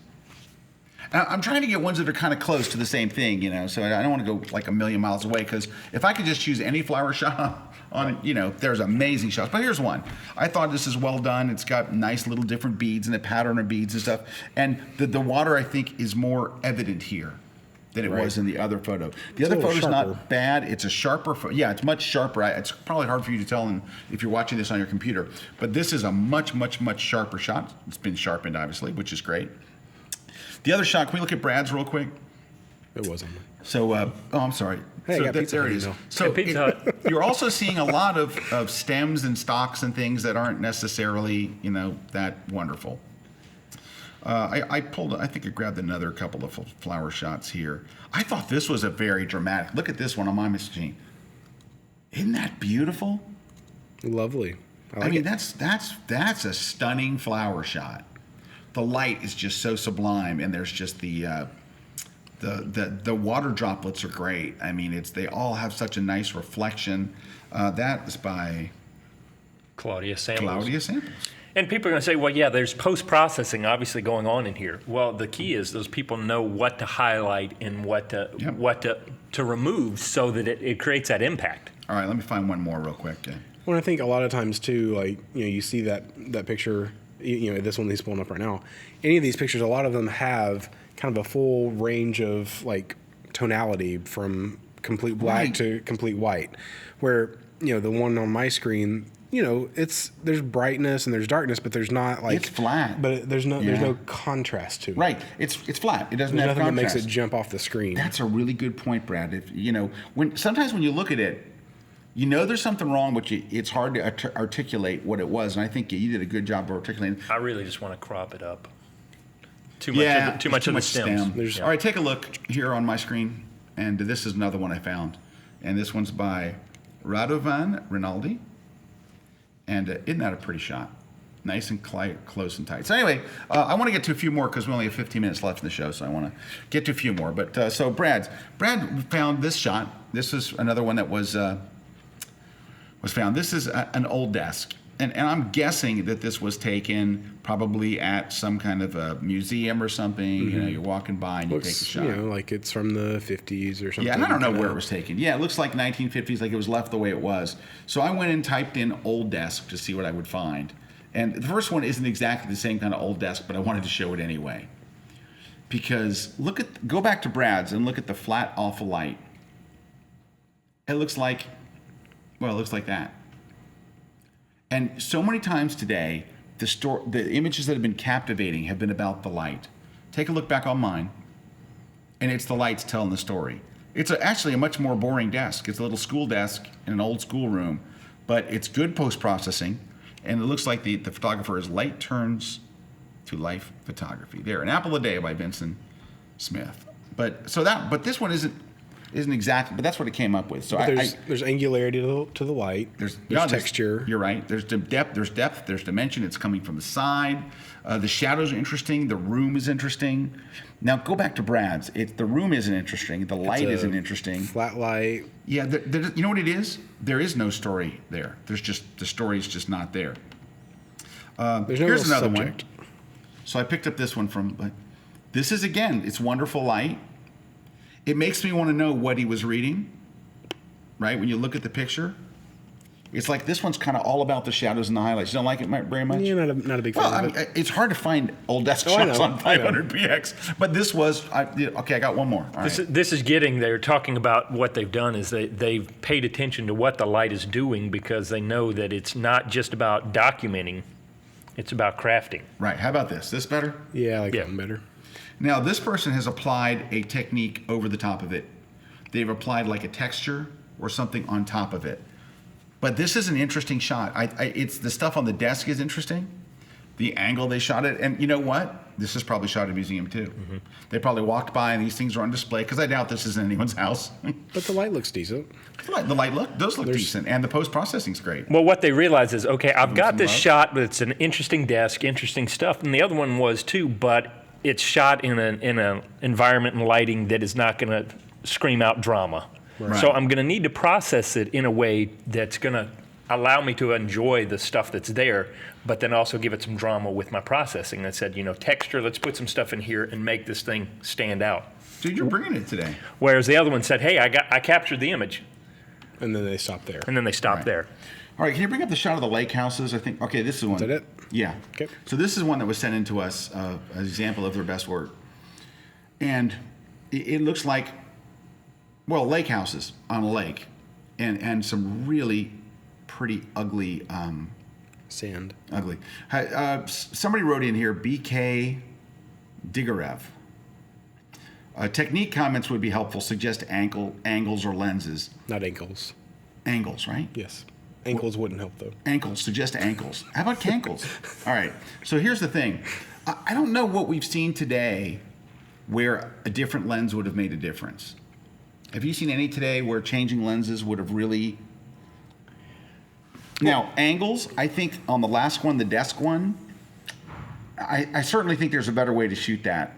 Now, I'm trying to get ones that are kind of close to the same thing, so I don't want to go like a million miles away, because if I could just choose any flower shot on, there's amazing shots. But here's one. I thought this is well done. It's got nice little different beads and a pattern of beads and stuff. And the water, I think, is more evident here than it was in the other photo. The other a little photo's sharper. not bad. It's a sharper photo. Yeah, it's much sharper. It's probably hard for you to tell if you're watching this on your computer. But this is a much, much, much sharper shot. It's been sharpened, obviously, which is great. The other shot, can we look at Brad's real quick? It wasn't. So, I'm sorry. Hey, so I got Pizza there Hut it is. email. So Hey, Pizza Hut. you're also seeing a lot of stems and stalks and things that aren't necessarily, that wonderful. I think I grabbed another couple of flower shots here. I thought this was a very dramatic. Look at this one on my machine. Isn't that beautiful? Lovely. I mean, that's a stunning flower shot. The light is just so sublime, and there's just the water droplets are great. I mean, they all have such a nice reflection. That is by Claudia Samples. Claudia Samples. And people are going to say, well, yeah, there's post-processing obviously going on in here. Well, the key is those people know what to highlight and what to remove so that it creates that impact. All right, let me find one more real quick. Well, I think a lot of times too, like you see that picture, this one he's pulling up right now. Any of these pictures, a lot of them have kind of a full range of like tonality from complete black to complete white. Where the one on my screen, there's brightness and there's darkness, but there's not like It's flat. But there's no contrast to it. Right, it's flat. It doesn't There's have nothing that contrast. makes it jump off the screen. That's a really good point, Brad. Sometimes when you look at it, there's something wrong, but it's hard to articulate what it was, and I think you did a good job of articulating. I really just want to crop it up. Too much of the stems. All right, take a look here on my screen, and this is another one I found, and this one's by Radovan Rinaldi, and isn't that a pretty shot? Nice and close and tight. So anyway, I want to get to a few more because we only have 15 minutes left in the show, so I want to get to a few more. But so Brad found this shot. This is another one that was found. This is an old desk. And I'm guessing that this was taken probably at some kind of a museum or something. Mm-hmm. You're walking by and you take a shot. Like it's from the 50s or something. Yeah, and I don't know like where that. it was taken. Yeah, it looks like 1950s, like it was left the way it was. So I went and typed in old desk to see what I would find. And the first one isn't exactly the same kind of old desk, but I wanted to show it anyway. Because go back to Brad's and look at the flat alpha light. It looks like that. And so many times today, the images that have been captivating have been about the light. Take a look back on mine, and it's the lights telling the story. It's actually a much more boring desk. It's a little school desk in an old schoolroom, but it's good post-processing, and it looks like the photographer is light turns to life photography. There, An Apple a Day by Vincent Smith. But this one isn't exactly, but that's what it came up with. So there's angularity to the light. There's texture. You're right. There's depth. There's dimension. It's coming from the side. The shadows are interesting. The room is interesting. Now go back to Brad's. The room isn't interesting. The light isn't interesting. Flat light. Yeah. You know what it is? There is no story there. The story is just not there. There's no Here's real another subject. one. So I picked up this one from. This is again. It's wonderful light. It makes me want to know what he was reading, right? When you look at the picture, It's like this one's kind of all about the shadows and the highlights. You don't like it very much? Yeah, not a big fan Well, of I it. mean, it's hard to find old desk Oh, I shots know, on I know. 500px, but this was, okay, I got one more. All right. This is getting, they're talking about what they've done is they've paid attention to what the light is doing because they know that it's not just about documenting, it's about crafting. Right, how about this? This better? Yeah, I like Yeah. that one better. Now, this person has applied a technique over the top of it. They've applied like a texture or something on top of it. But this is an interesting shot. It's the stuff on the desk is interesting. The angle they shot it, and you know what? This is probably shot at a museum too. Mm-hmm. They probably walked by and these things are on display because I doubt this is in anyone's house. But the light looks decent. The light does look decent, and the post processing's great. Well, what they realize is, okay, I've got some this love. shot, but it's an interesting desk, interesting stuff, and the other one was too, but it's shot in an environment and lighting that is not going to scream out drama. Right. So I'm going to need to process it in a way that's going to allow me to enjoy the stuff that's there, but then also give it some drama with my processing. I said, texture, let's put some stuff in here and make this thing stand out. Dude, you're bringing it today. Whereas the other one said, hey, I captured the image, And then they stop there. and then they stopped Right. there. All right, can you bring up the shot of the lake houses? I think, okay, this is one. Is that it? Yeah. Okay. So this is one that was sent in to us, an example of their best work. And it looks like, well, lake houses on a lake and some really pretty ugly, Sand. ugly. Somebody wrote in here, BK Digarev. Technique comments would be helpful. Suggest angles or lenses. Not ankles. Angles, right? Yes. Ankles wouldn't help though. Ankles, suggest ankles. How about cankles? All right. So here's the thing. I don't know what we've seen today where a different lens would have made a difference. Have you seen any today where changing lenses would have really... Now, angles, I think on the last one, the desk one, I certainly think there's a better way to shoot that.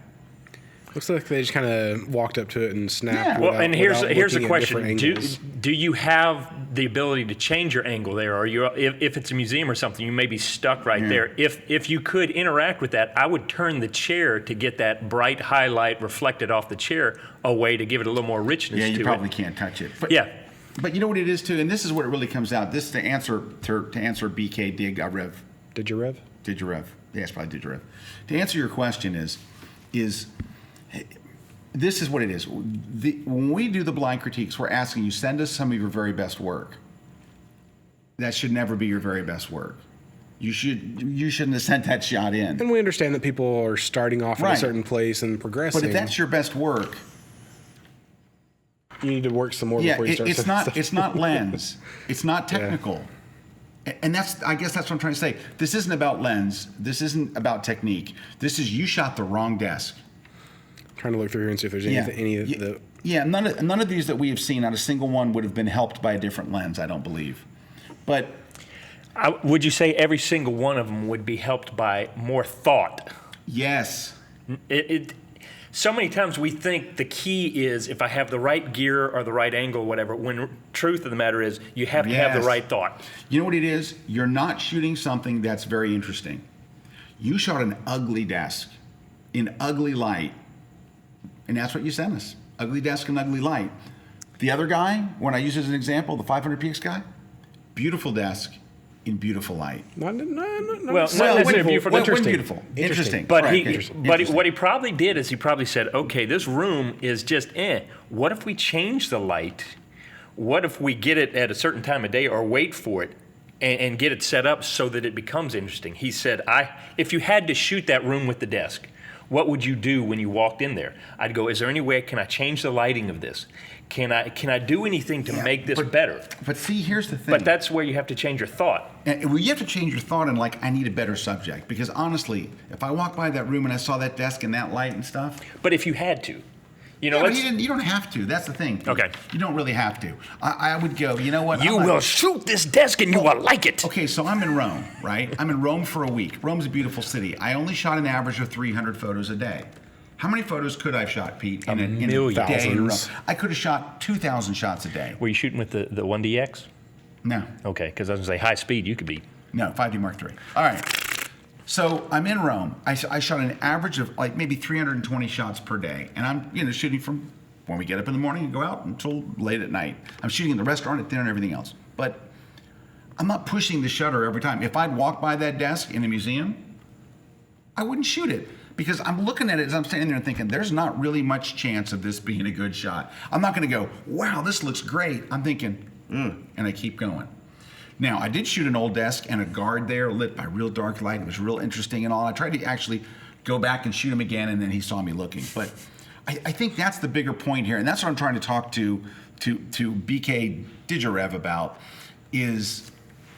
Looks like they just kind of walked up to it and snapped. Yeah. Well, without- and here's without a looking at question: different do angles. do you have the ability to change your angle there, or if it's a museum or something, you may be stuck right there. If you could interact with that, I would turn the chair to get that bright highlight reflected off the chair away to give it a little more richness Yeah, to you it. probably can't touch it. But, Yeah. But you know what it is too, and this is what it really comes out. This is to answer BK Digarev. Did you rev? Digirev. Yeah, it's probably Digirev. To answer your question is this is what it is. When we do the blind critiques, we're asking you, send us some of your very best work. That should never be your very best work. You shouldn't have sent that shot in. And we understand that people are starting off in Right. a certain place and progressing. But if that's your best work, you need to work some more yeah, before you start. it's sending not stuff. it's not lens. It's not technical. And I guess that's what I'm trying to say. This isn't about lens. This isn't about technique. This is you shot the wrong desk. Trying to look through here and see if there's any of the. Yeah, none of these that we have seen, not a single one would have been helped by a different lens, I don't believe. But Would you say every single one of them would be helped by more thought? yes, So many times we think the key is if I have the right gear or the right angle, whatever, when truth of the matter is you have to have the Yes. right thought. you know what it is? You're not shooting something that's very interesting. You shot an ugly desk in ugly light, and that's what you sent us. Ugly desk and ugly light. The other guy, when I use it as an example, the 500px guy, beautiful desk in beautiful light. Well, Not not Well, necessarily when- beautiful. when Interesting. beautiful. Interesting. But Right, but what he probably did is he probably said, okay, this room is just What if we change the light? What if we get it at a certain time of day or wait for it and get it set up so that it becomes interesting? He said, if you had to shoot that room with the desk, what would you do when you walked in there? I'd go, is there any way, can I change the lighting of this? Can I do anything to Yeah, make this but- better? But see, here's the thing. But that's where you have to change your thought. And well, you have to change your thought and like, I need a better subject. Because honestly, if I walked by that room and I saw that desk and that light and stuff, But if you had to, yeah, but you don't have to. That's the thing. Okay. You don't really have to. I would go, you know what? you I'm will not- shoot this desk and you will like it. Okay, so I'm in Rome, right? I'm in Rome for a week. Rome's a beautiful city. I only shot an average of 300 photos a day. How many photos could I have shot, Pete, in a million. day in Rome? Thousands. I could have shot 2,000 shots a day. Were you shooting with the 1DX? No, Okay, because I was going to say high speed, you could be. no, 5D Mark III. All right. So I'm in Rome. I shot an average of like maybe 320 shots per day. And I'm shooting from when we get up in the morning and go out until late at night. I'm shooting in the restaurant, at dinner, and everything else. But I'm not pushing the shutter every time. If I'd walk by that desk in a museum, I wouldn't shoot it because I'm looking at it as I'm standing there and thinking, there's not really much chance of this being a good shot. I'm not going to go, wow, this looks great. I'm thinking, and I keep going. Now, I did shoot an old desk and a guard there lit by real dark light. It was real interesting and all. I tried to actually go back and shoot him again, and then he saw me looking. But I think that's the bigger point here, and that's what I'm trying to talk to BK Dijarev about, is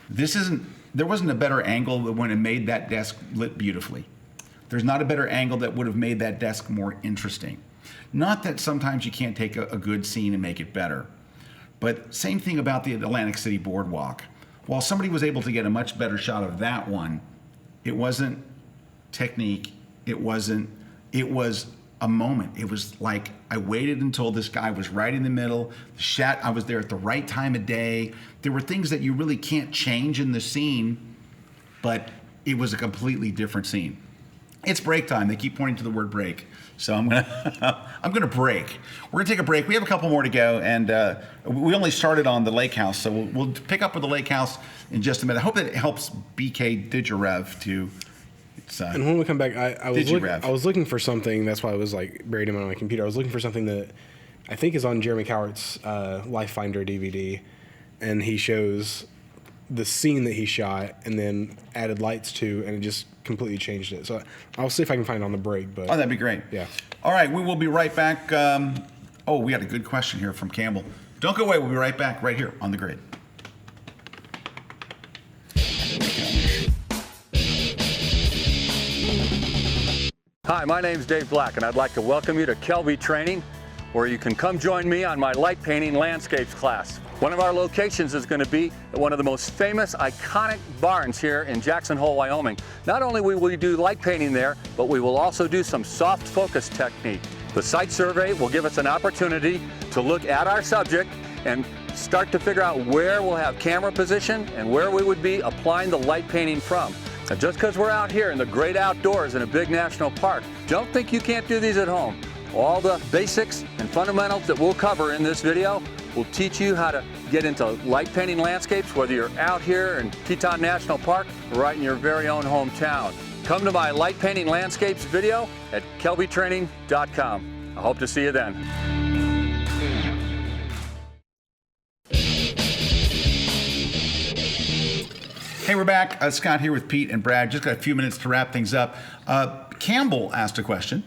there wasn't a better angle when it made that desk lit beautifully. There's not a better angle that would have made that desk more interesting. Not that sometimes you can't take a good scene and make it better, but same thing about the Atlantic City Boardwalk. While somebody was able to get a much better shot of that one, it wasn't technique, it was a moment. It was like I waited until this guy was right in the middle. I was there at the right time of day. There were things that you really can't change in the scene, but it was a completely different scene. It's break time. They keep pointing to the word break. So I'm gonna break. We're gonna take a break. We have a couple more to go, and we only started on the lake house, so we'll pick up with the lake house in just a minute. I hope that it helps BK Dijarev to. And when we come back, I was looking for something. That's why I was like buried in my computer. I was looking for something that I think is on Jeremy Cowart's Life Finder DVD, and he shows the scene that he shot and then added lights to, and it just completely changed it. So I'll see if I can find it on the break. But that'd be great. Yeah. All right, we will be right back. We got a good question here from Campbell. Don't go away. We'll be right back right here on The Grid. Hi, my name's Dave Black, and I'd like to welcome you to Kelby Training, where you can come join me on my light painting landscapes class. One of our locations is going to be at one of the most famous, iconic barns here in Jackson Hole, Wyoming. Not only will we do light painting there, but we will also do some soft focus technique. The site survey will give us an opportunity to look at our subject and start to figure out where we'll have camera position and where we would be applying the light painting from. Now, just because we're out here in the great outdoors in a big national park, don't think you can't do these at home. All the basics and fundamentals that we'll cover in this video will teach you how to get into light painting landscapes, whether you're out here in Teton National Park or right in your very own hometown. Come to my light painting landscapes video at kelbytraining.com. I hope to see you then. Hey, we're back. Scott here with Pete and Brad. Just got a few minutes to wrap things up. Campbell asked a question.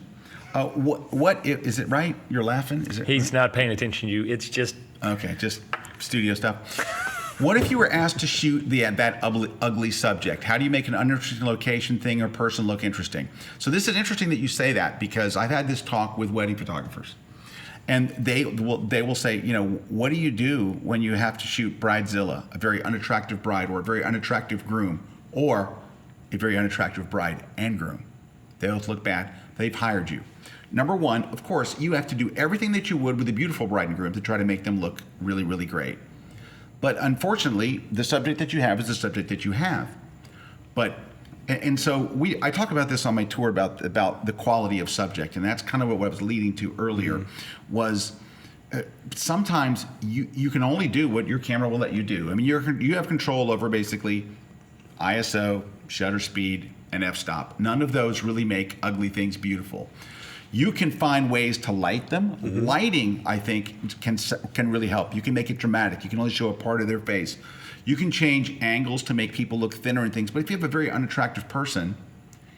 What is it right? You're laughing? Is it? He's right? not paying attention to you. It's just okay, just studio stuff. What if you were asked to shoot that ugly subject? How do you make an uninteresting location, thing, or person look interesting? So this is interesting that you say that, because I've had this talk with wedding photographers, and they will say, what do you do when you have to shoot bridezilla, a very unattractive bride, or a very unattractive groom, or a very unattractive bride and groom? They both look bad. They've hired you. Number one, of course, you have to do everything that you would with a beautiful bride and groom to try to make them look really, really great. But unfortunately, the subject that you have is the subject that you have. So I talk about this on my tour about the quality of subject, and that's kind of what I was leading to earlier. Was sometimes you can only do what your camera will let you do. I mean, you have control over basically ISO, shutter speed, and f-stop. None of those really make ugly things beautiful. You can find ways to light them. Lighting, I think, can really help. You can make it dramatic. You can only show a part of their face. You can change angles to make people look thinner and things. But if you have a very unattractive person,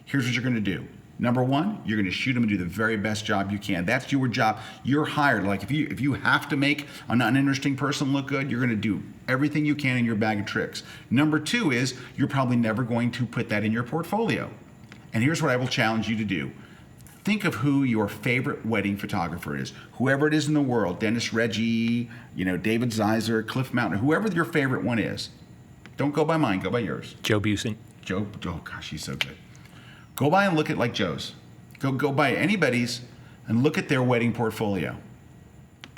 here's what you're going to do. Number one, you're going to shoot them and do the very best job you can. That's your job. You're hired. Like if you have to make an uninteresting person look good, you're going to do everything you can in your bag of tricks. Number two is you're probably never going to put that in your portfolio. And here's what I will challenge you to do. Think of who your favorite wedding photographer is. Whoever it is in the world, Dennis Reggie, David Zeiser, Cliff Mountain, whoever your favorite one is. Don't go by mine, go by yours. Joe Busey. Oh gosh, he's so good. Go by and look at like Joe's. Go by anybody's and look at their wedding portfolio.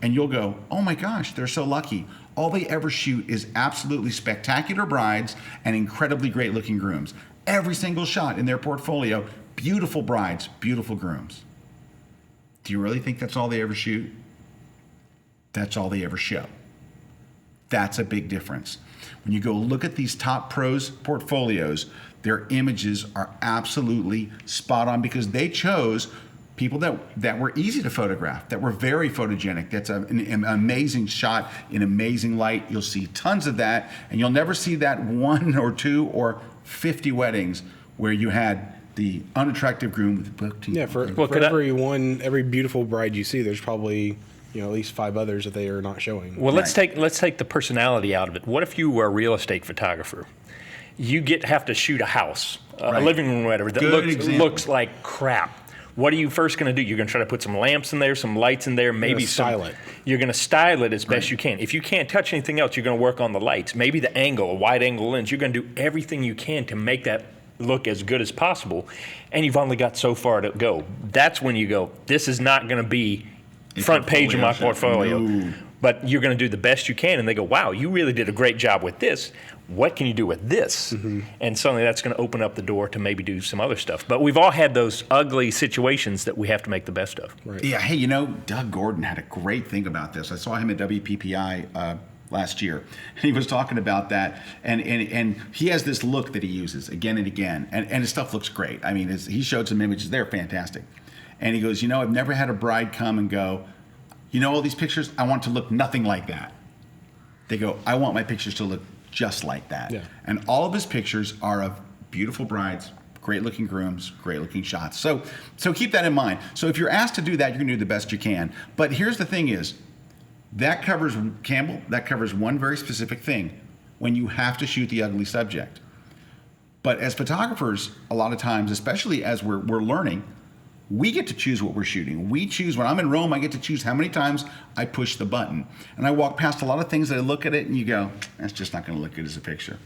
And you'll go, oh my gosh, they're so lucky. All they ever shoot is absolutely spectacular brides and incredibly great looking grooms. Every single shot in their portfolio, beautiful brides, beautiful grooms. Do you really think that's all they ever shoot? That's all they ever show. That's a big difference. When you go look at these top pros portfolios, their images are absolutely spot on because they chose people that were easy to photograph, that were very photogenic. That's an amazing shot in amazing light. You'll see tons of that, and you'll never see that 1 or 2 or 50 weddings where you had the unattractive groom with the book teeth. Yeah, for every beautiful bride you see, there's probably at least 5 others that they are not showing. Well, let's take the personality out of it. What if you were a real estate photographer? You have to shoot a house, a living room, whatever, that looks like crap. What are you first going to do? You're going to try to put some lamps in there, some lights in there, maybe style it. You're going to style it as best you can. If you can't touch anything else, you're going to work on the lights, maybe the angle, a wide angle lens. You're going to do everything you can to make that look as good as possible, and you've only got so far to go. That's when you go, this is not going to be front page of my portfolio. No. But you're going to do the best you can, and they go, wow, you really did a great job with this. What can you do with this? Mm-hmm. And suddenly that's going to open up the door to maybe do some other stuff. But we've all had those ugly situations that we have to make the best of. Right. Yeah, hey, Doug Gordon had a great thing about this. I saw him at WPPI last year, and he was talking about that, and he has this look that he uses again and again, and his stuff looks great. I mean, he showed some images, they're fantastic. And he goes, I've never had a bride come and go, all these pictures, I want to look nothing like that. They go, I want my pictures to look just like that. Yeah. And all of his pictures are of beautiful brides, great looking grooms, great looking shots. So keep that in mind. So if you're asked to do that, you're gonna do the best you can. But here's the thing is, that covers, Campbell, that covers one very specific thing, when you have to shoot the ugly subject. But as photographers, a lot of times, especially as we're learning, we get to choose what we're shooting. We choose, when I'm in Rome, I get to choose how many times I push the button. And I walk past a lot of things that I look at it and you go, that's just not gonna look good as a picture.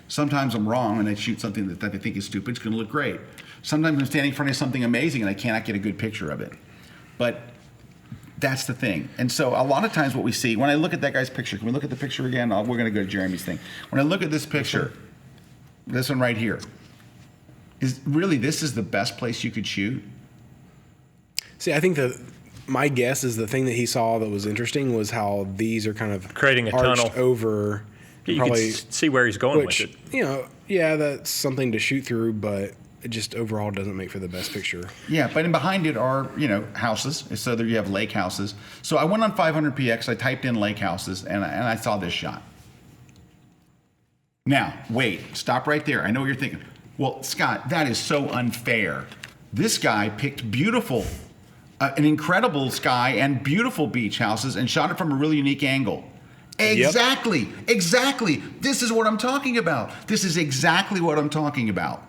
Sometimes I'm wrong and I shoot something that I think is stupid, it's gonna look great. Sometimes I'm standing in front of something amazing and I cannot get a good picture of it. But that's the thing. And so a lot of times what we see, when I look at that guy's picture, can we look at the picture again? We're gonna go to Jeremy's thing. When I look at this picture, this one right here, this is the best place you could shoot? See, I think my guess is the thing that he saw that was interesting was how these are kind of creating a arched tunnel over. You can see where he's going with it. That's something to shoot through, but it just overall doesn't make for the best picture. Yeah, but behind it are, houses. So there you have lake houses. So I went on 500px, I typed in lake houses, and I saw this shot. Now, wait, stop right there. I know what you're thinking. Well, Scott, that is so unfair. This guy picked an incredible sky and beautiful beach houses and shot it from a really unique angle. Exactly. This is what I'm talking about. This is exactly what I'm talking about.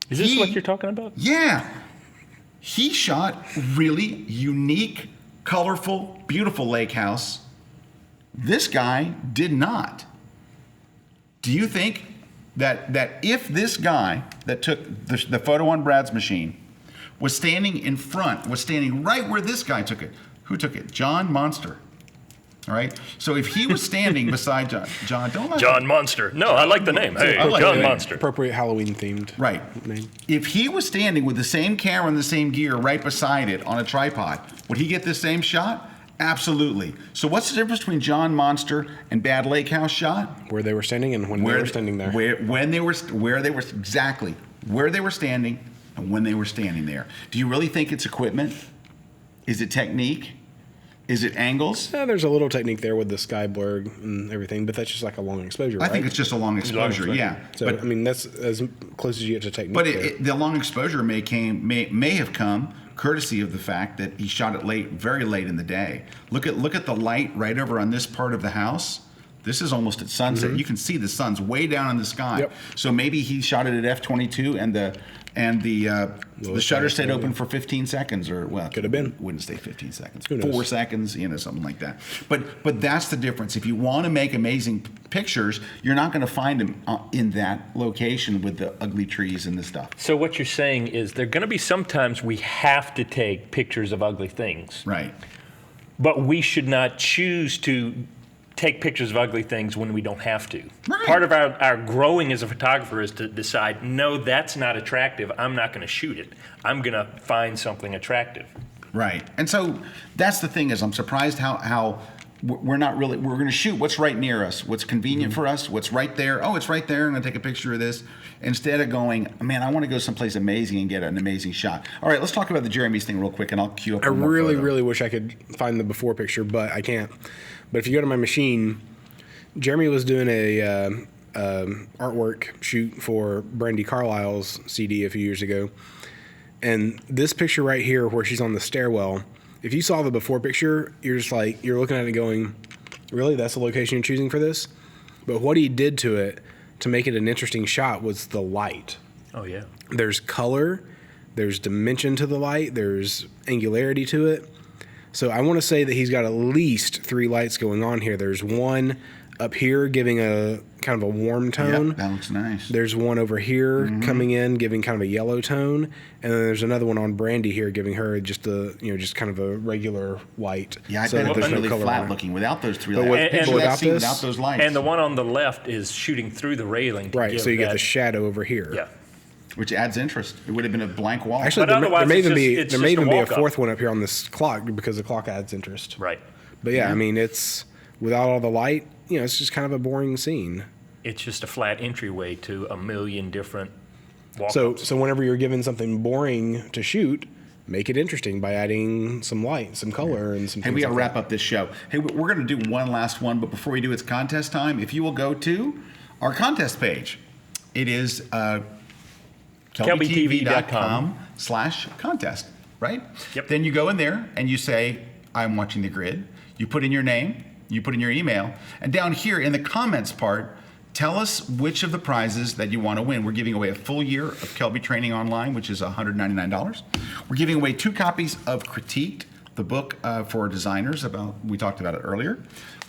Is this what you're talking about? Yeah. He shot really unique, colorful, beautiful lake house. This guy did not. Do you think that if this guy that took the photo on Brad's machine was standing right where this guy took it. Who took it? John Monster. All right. So if he was standing beside John Monster. No, I like the name. Hey, John Monster. Appropriate Halloween themed. Right. Name. If he was standing with the same camera and the same gear right beside it on a tripod, would he get the same shot? Absolutely. So what's the difference between John Monster and Bad Lake House shot? Where they were standing and when they were standing there. Where they were standing and when they were standing there. Do you really think it's equipment? Is it technique? Is it angles? Yeah, there's a little technique there with the sky blur and everything, but that's just like a long exposure, right? I think it's just a long exposure, yeah. So, I mean, that's as close as you get to technique. But the long exposure may have come courtesy of the fact that he shot it very late in the day. Look at the light right over on this part of the house. This is almost at sunset. Mm-hmm. You can see the sun's way down in the sky. Yep. So maybe he shot it at f/22 and the shutter stayed open for 15 seconds, or could have been. Wouldn't stay 15 seconds. 4 seconds, something like that. But that's the difference. If you want to make amazing pictures, you're not going to find them in that location with the ugly trees and the stuff. So what you're saying is there are going to be sometimes we have to take pictures of ugly things. Right. But we should not choose to take pictures of ugly things when we don't have to. Right. Part of our growing as a photographer is to decide, no, that's not attractive. I'm not going to shoot it. I'm going to find something attractive. Right. And so that's the thing is I'm surprised how we're not really, we're going to shoot what's right near us, what's convenient for us, what's right there. Oh, it's right there. I'm going to take a picture of this. Instead of going, man, I want to go someplace amazing and get an amazing shot. All right, let's talk about the Jeremy's thing real quick, and I'll cue up I one more really, photo. really wish I could find the before picture, but I can't. But if you go to my machine, Jeremy was doing a artwork shoot for Brandy Carlisle's CD a few years ago. And this picture right here where she's on the stairwell, if you saw the before picture, you're just like, you're looking at it going, really? That's the location you're choosing for this? But what he did to it to make it an interesting shot was the light. Oh, yeah. There's color, there's dimension to the light, there's angularity to it. So I want to say that he's got at least 3 lights going on here. There's one up here giving a kind of a warm tone. Yep, that looks nice. There's one over here coming in giving kind of a yellow tone, and then there's another one on Brandy here giving her just a just kind of a regular white. Yeah, I so bet that it was there's no really color on flat it. looking without those 3 But lights. with- I and picture that without scene this- without those lights. And the one on the left is shooting through the railing. To Right, give so you get that- the shadow over here. Yeah. which adds interest. It would have been a blank wall. Actually, But there otherwise may it's even just- be it's there may just a even be a walk-up. fourth one up here on this clock because the clock adds interest. Right. But yeah, I mean it's without all the light, it's just kind of a boring scene. It's just a flat entryway to a million different So walk-ups. so whenever you're given something boring to shoot, make it interesting by adding some light, some color, and some. Hey, things we got to like wrap that. up this show. Hey, we're going to do one last one, but before we do, it's contest time. If you will go to our contest page, it is kelbytv.com/contest, right? Yep. Then you go in there and you say, I'm watching the grid. You put in your name, you put in your email, and down here in the comments part, tell us which of the prizes that you want to win. We're giving away a full year of Kelby Training Online, which is $199. We're giving away 2 copies of Critiqued, the book for designers. We talked about it earlier.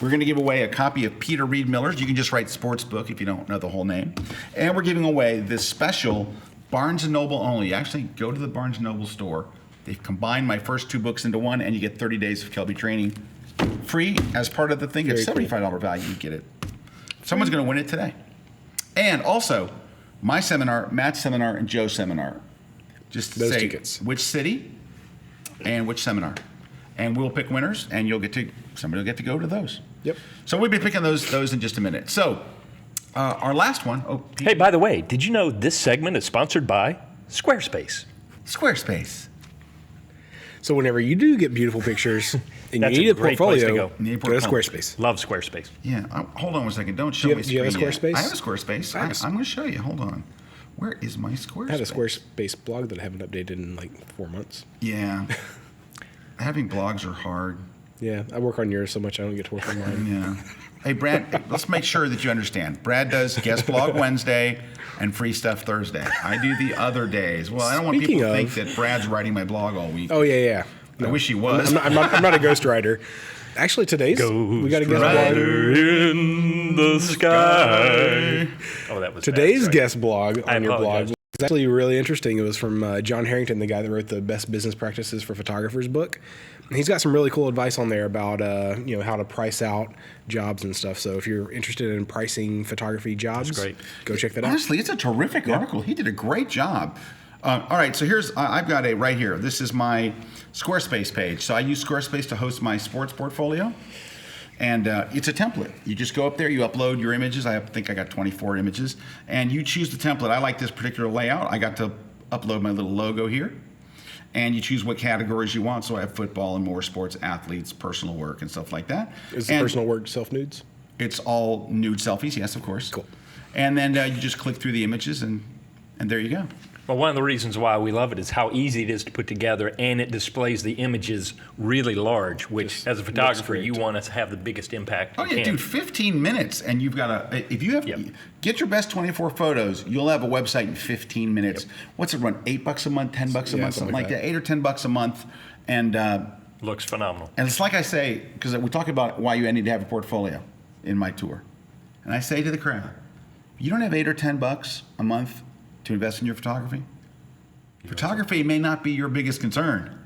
We're going to give away a copy of Peter Reed Miller's. You can just write sports book if you don't know the whole name. And we're giving away this special Barnes & Noble only. You actually go to the Barnes & Noble store. They've combined my first 2 books into one, and you get 30 days of Kelby Training free as part of the thing. It's Very $75 value. You get it. Someone's going to win it today. And also, my seminar, Matt's seminar, and Joe's seminar. Just Those say tickets. which city and which seminar. And we'll pick winners, and somebody will get to go to those. Yep. So we'll be picking those in just a minute. So our last one, Pete, Hey, by the way, did you know this segment is sponsored by Squarespace? Squarespace. So whenever you do get beautiful pictures and That's you need a a great place to portfolio, go. Need a go to portfolio. Squarespace. Love Squarespace. Yeah, hold on one second. Don't show Do you me have- do you have a screen yet. Squarespace? I have a Squarespace. I have a- I'm going to show you. Hold on. Where is my Squarespace? I had a Squarespace blog that I haven't updated in like 4 months. Yeah. Having blogs are hard. Yeah, I work on yours so much I don't get to work on mine. Yeah. Hey, Brad, let's make sure that you understand. Brad does guest blog Wednesday and free stuff Thursday. I do the other days. Well, I don't want Speaking people to of- think that Brad's writing my blog all week. Oh yeah. I wish he was. I'm not a ghostwriter. Actually, today's we got a guest blog. in the sky. Oh, that was Today's bad. Sorry. guest blog I on your blog apologize. was actually really interesting. It was from John Harrington, the guy that wrote the Best Business Practices for Photographers book. And he's got some really cool advice on there about how to price out jobs and stuff. So if you're interested in pricing photography jobs, great. go check that out. Honestly, it's a terrific article. He did a great job. All right, so I've got a right here. This is my Squarespace page. So I use Squarespace to host my sports portfolio. And it's a template. You just go up there, you upload your images. I think I got 24 images. And you choose the template. I like this particular layout. I got to upload my little logo here. And you choose what categories you want. So I have football and more sports, athletes, personal work, and stuff like that. Is the And personal work self nudes? It's all nude selfies, yes, of course. Cool. And then you just click through the images, and there you go. Well, one of the reasons why we love it is how easy it is to put together, and it displays the images really large, which Just as a looks photographer, great. you want to have the biggest impact Oh you yeah, can. dude, 15 minutes, and you've got if you have, Yep. get your best 24 photos, you'll have a website in 15 minutes. What's it run, $8 a month, $10 a month, Yeah, something like that, 8 or $10 a month, and Looks phenomenal. it's like I say, because we talk about why you need to have a portfolio in my tour, and I say to the crowd, you don't have 8 or $10 a month to invest in your photography. Photography may not be your biggest concern.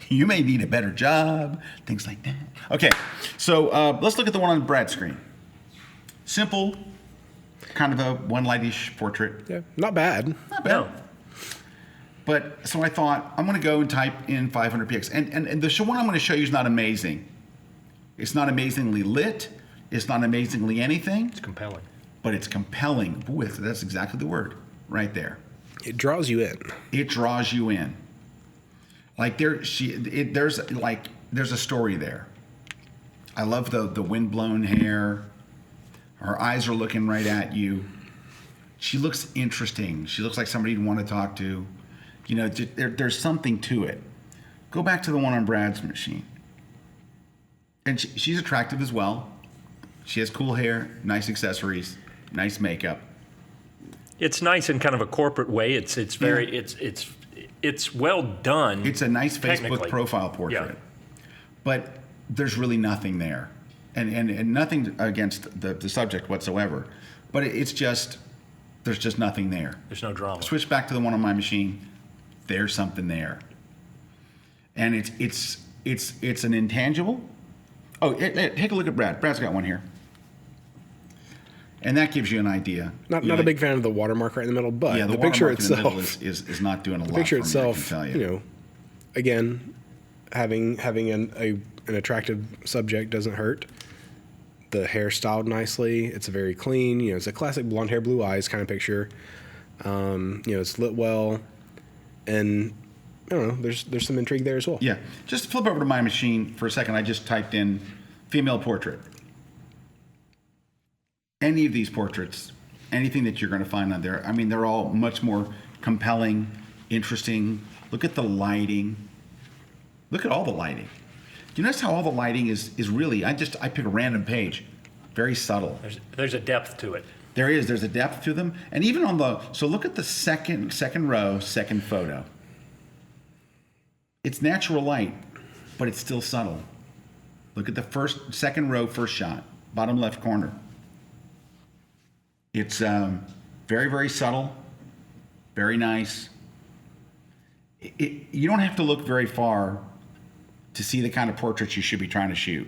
You may need a better job, things like that. Okay, so let's look at the one on Brad's screen. Simple, kind of a one lightish portrait. Yeah, not bad. Not bad. No. But so I thought I'm going to go and type in 500 px, and the one I'm going to show you is not amazing. It's not amazingly lit. It's not amazingly anything. It's compelling. But it's compelling. Ooh, that's exactly the word right there. It draws you in. It draws you in. Like there's a story there. I love the windblown hair. Her eyes are looking right at you. She looks interesting. She looks like somebody you'd want to talk to. You know, there's something to it. Go back to the one on Brad's machine. And she's attractive as well. She has cool hair, nice accessories, nice makeup. It's nice in kind of a corporate way. It's very it's well done. It's a nice Facebook technically. profile portrait. Yeah. But there's really nothing there. And nothing against the subject whatsoever. But it's just, there's just nothing there. There's no drama. Switch back to the one on my machine. There's something there. And it's an intangible. Oh, take a look at Brad. Brad's got one here. And that gives you an idea. Not a big fan of the watermark right in the middle, but yeah, the picture itself in the middle is not doing a lot. The picture for me, I can itself, tell you. you know, again, having an attractive subject doesn't hurt. The hair styled nicely. It's very clean. You know, it's a classic blonde hair, blue eyes kind of picture. You know, it's lit well, and I don't know. There's some intrigue there as well. Yeah. Just flip over to my machine for a second. I just typed in female portrait. Any of these portraits, anything that you're going to find on there, I mean, they're all much more compelling, interesting. Look at the lighting. Look at all the lighting. Do you notice how all the lighting is really, I pick a random page, very subtle. There's a depth to it. There's a depth to them. And even so look at the second row, second photo. It's natural light, but it's still subtle. Look at the second row, first shot, bottom left corner. It's very, very subtle, very nice. You don't have to look very far to see the kind of portraits you should be trying to shoot.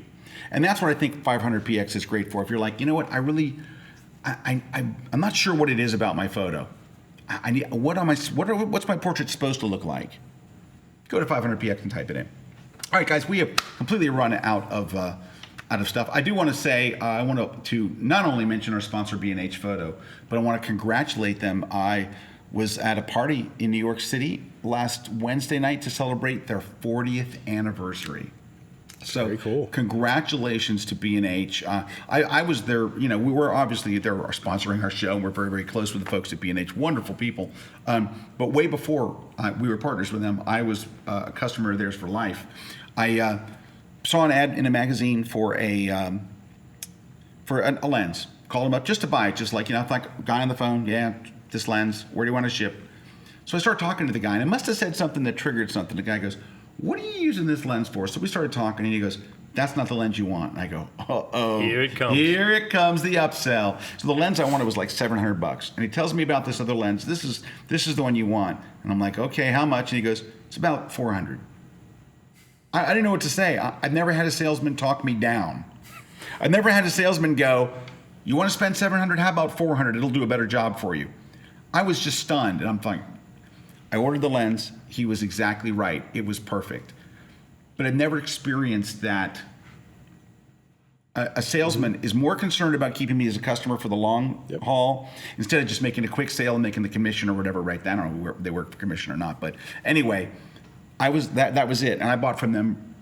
And that's what I think 500px is great for. If you're like, you know what, I'm not sure what it is about my photo. What's my portrait supposed to look like? Go to 500px and type it in. All right, guys, we have completely run out of stuff. I do want to say, I want to not only mention our sponsor, B&H Photo, but I want to congratulate them. I was at a party in New York City last Wednesday night to celebrate their 40th anniversary. So very cool. Congratulations to B&H. I was there, you know, we were obviously, they were sponsoring our show, and we're very, very close with the folks at B&H, wonderful people. But way before we were partners with them, I was a customer of theirs for life. I saw an ad in a magazine for a lens. Called them up just to buy it, just like, you know, like guy on the phone, yeah, this lens, where do you want to ship? So I started talking to the guy, and I must have said something that triggered something. The guy goes, what are you using this lens for? So we started talking, and he goes, that's not the lens you want. And I go, uh-oh. Here it comes. Here it comes, the upsell. So the lens I wanted was like $700. And he tells me about this other lens. This is the one you want. And I'm like, okay, how much? And he goes, it's about $400. I didn't know what to say. I've never had a salesman talk me down. I've never had a salesman go, you want to spend $700? How about $400? It'll do a better job for you. I was just stunned, and I'm like, I ordered the lens. He was exactly right. It was perfect. But I've never experienced that. A salesman is more concerned about keeping me as a customer for the long haul instead of just making a quick sale and making the commission or whatever right then. I don't know where they work for commission or not. But anyway, that was it. And I bought from them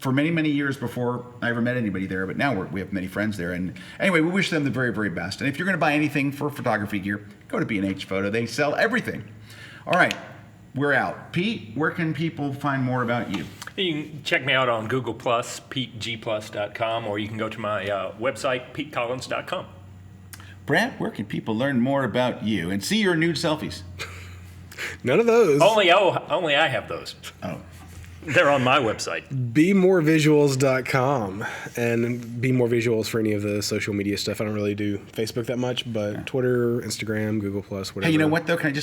for many, many years before I ever met anybody there. But now we have many friends there. And anyway, we wish them the very, very best. And if you're going to buy anything for photography gear, go to B&H Photo. They sell everything. All right. We're out. Pete, where can people find more about you? You can check me out on Google+, PeteGplus.com, or you can go to my website, PeteCollins.com. Brad, where can people learn more about you and see your nude selfies? None of those. Only I have those. Oh. They're on my website. BeMoreVisuals.com, and Be More Visuals for any of the social media stuff. I don't really do Facebook that much, but Twitter, Instagram, Google+, whatever. Hey, you know what though? Can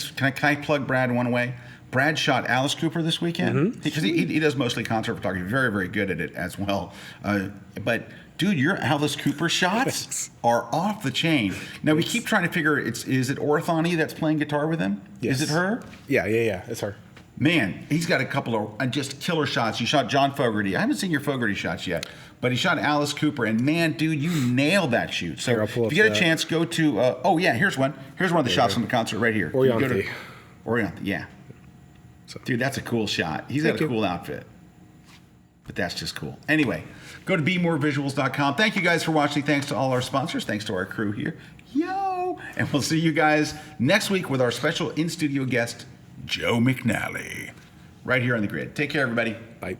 I plug Brad one way? Brad shot Alice Cooper this weekend because he does mostly concert photography. Very, very good at it as well. But dude, your Alice Cooper shots are off the chain. Now we keep trying to figure is it Orthony that's playing guitar with him? Yes. Is it her? Yeah, it's her. Man, he's got a couple of just killer shots. You shot John Fogerty. I haven't seen your Fogerty shots yet, but he shot Alice Cooper, and man, dude, you nailed that shoot. So Here, I'll if pull you up get a that. chance, go to. Oh yeah, here's one. Here's one of the shots from the concert right here. Can you go to- Oriente. Oriente, yeah. Dude, that's a cool shot. He's got Thank a you. cool outfit. But that's just cool. Anyway, go to BeMoreVisuals.com. Thank you guys for watching. Thanks to all our sponsors. Thanks to our crew here. Yo! And we'll see you guys next week with our special in-studio guest, Joe McNally, right here on the grid. Take care, everybody. Bye.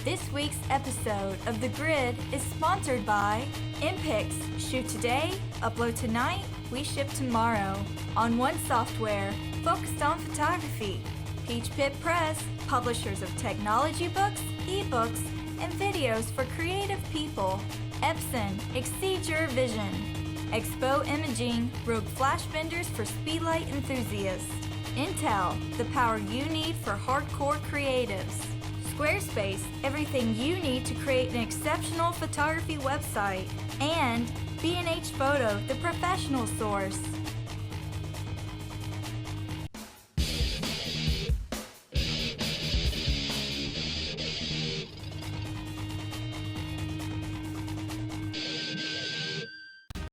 This week's episode of The Grid is sponsored by Impix. Shoot today, upload tonight, we ship tomorrow. On One Software, focused on photography. Peach Pit Press, publishers of technology books, ebooks, and videos for creative people. Epson, exceed your vision. Expo Imaging, rogue flash benders for speedlight enthusiasts. Intel, the power you need for hardcore creatives. Squarespace, everything you need to create an exceptional photography website. And B&H Photo, the professional source.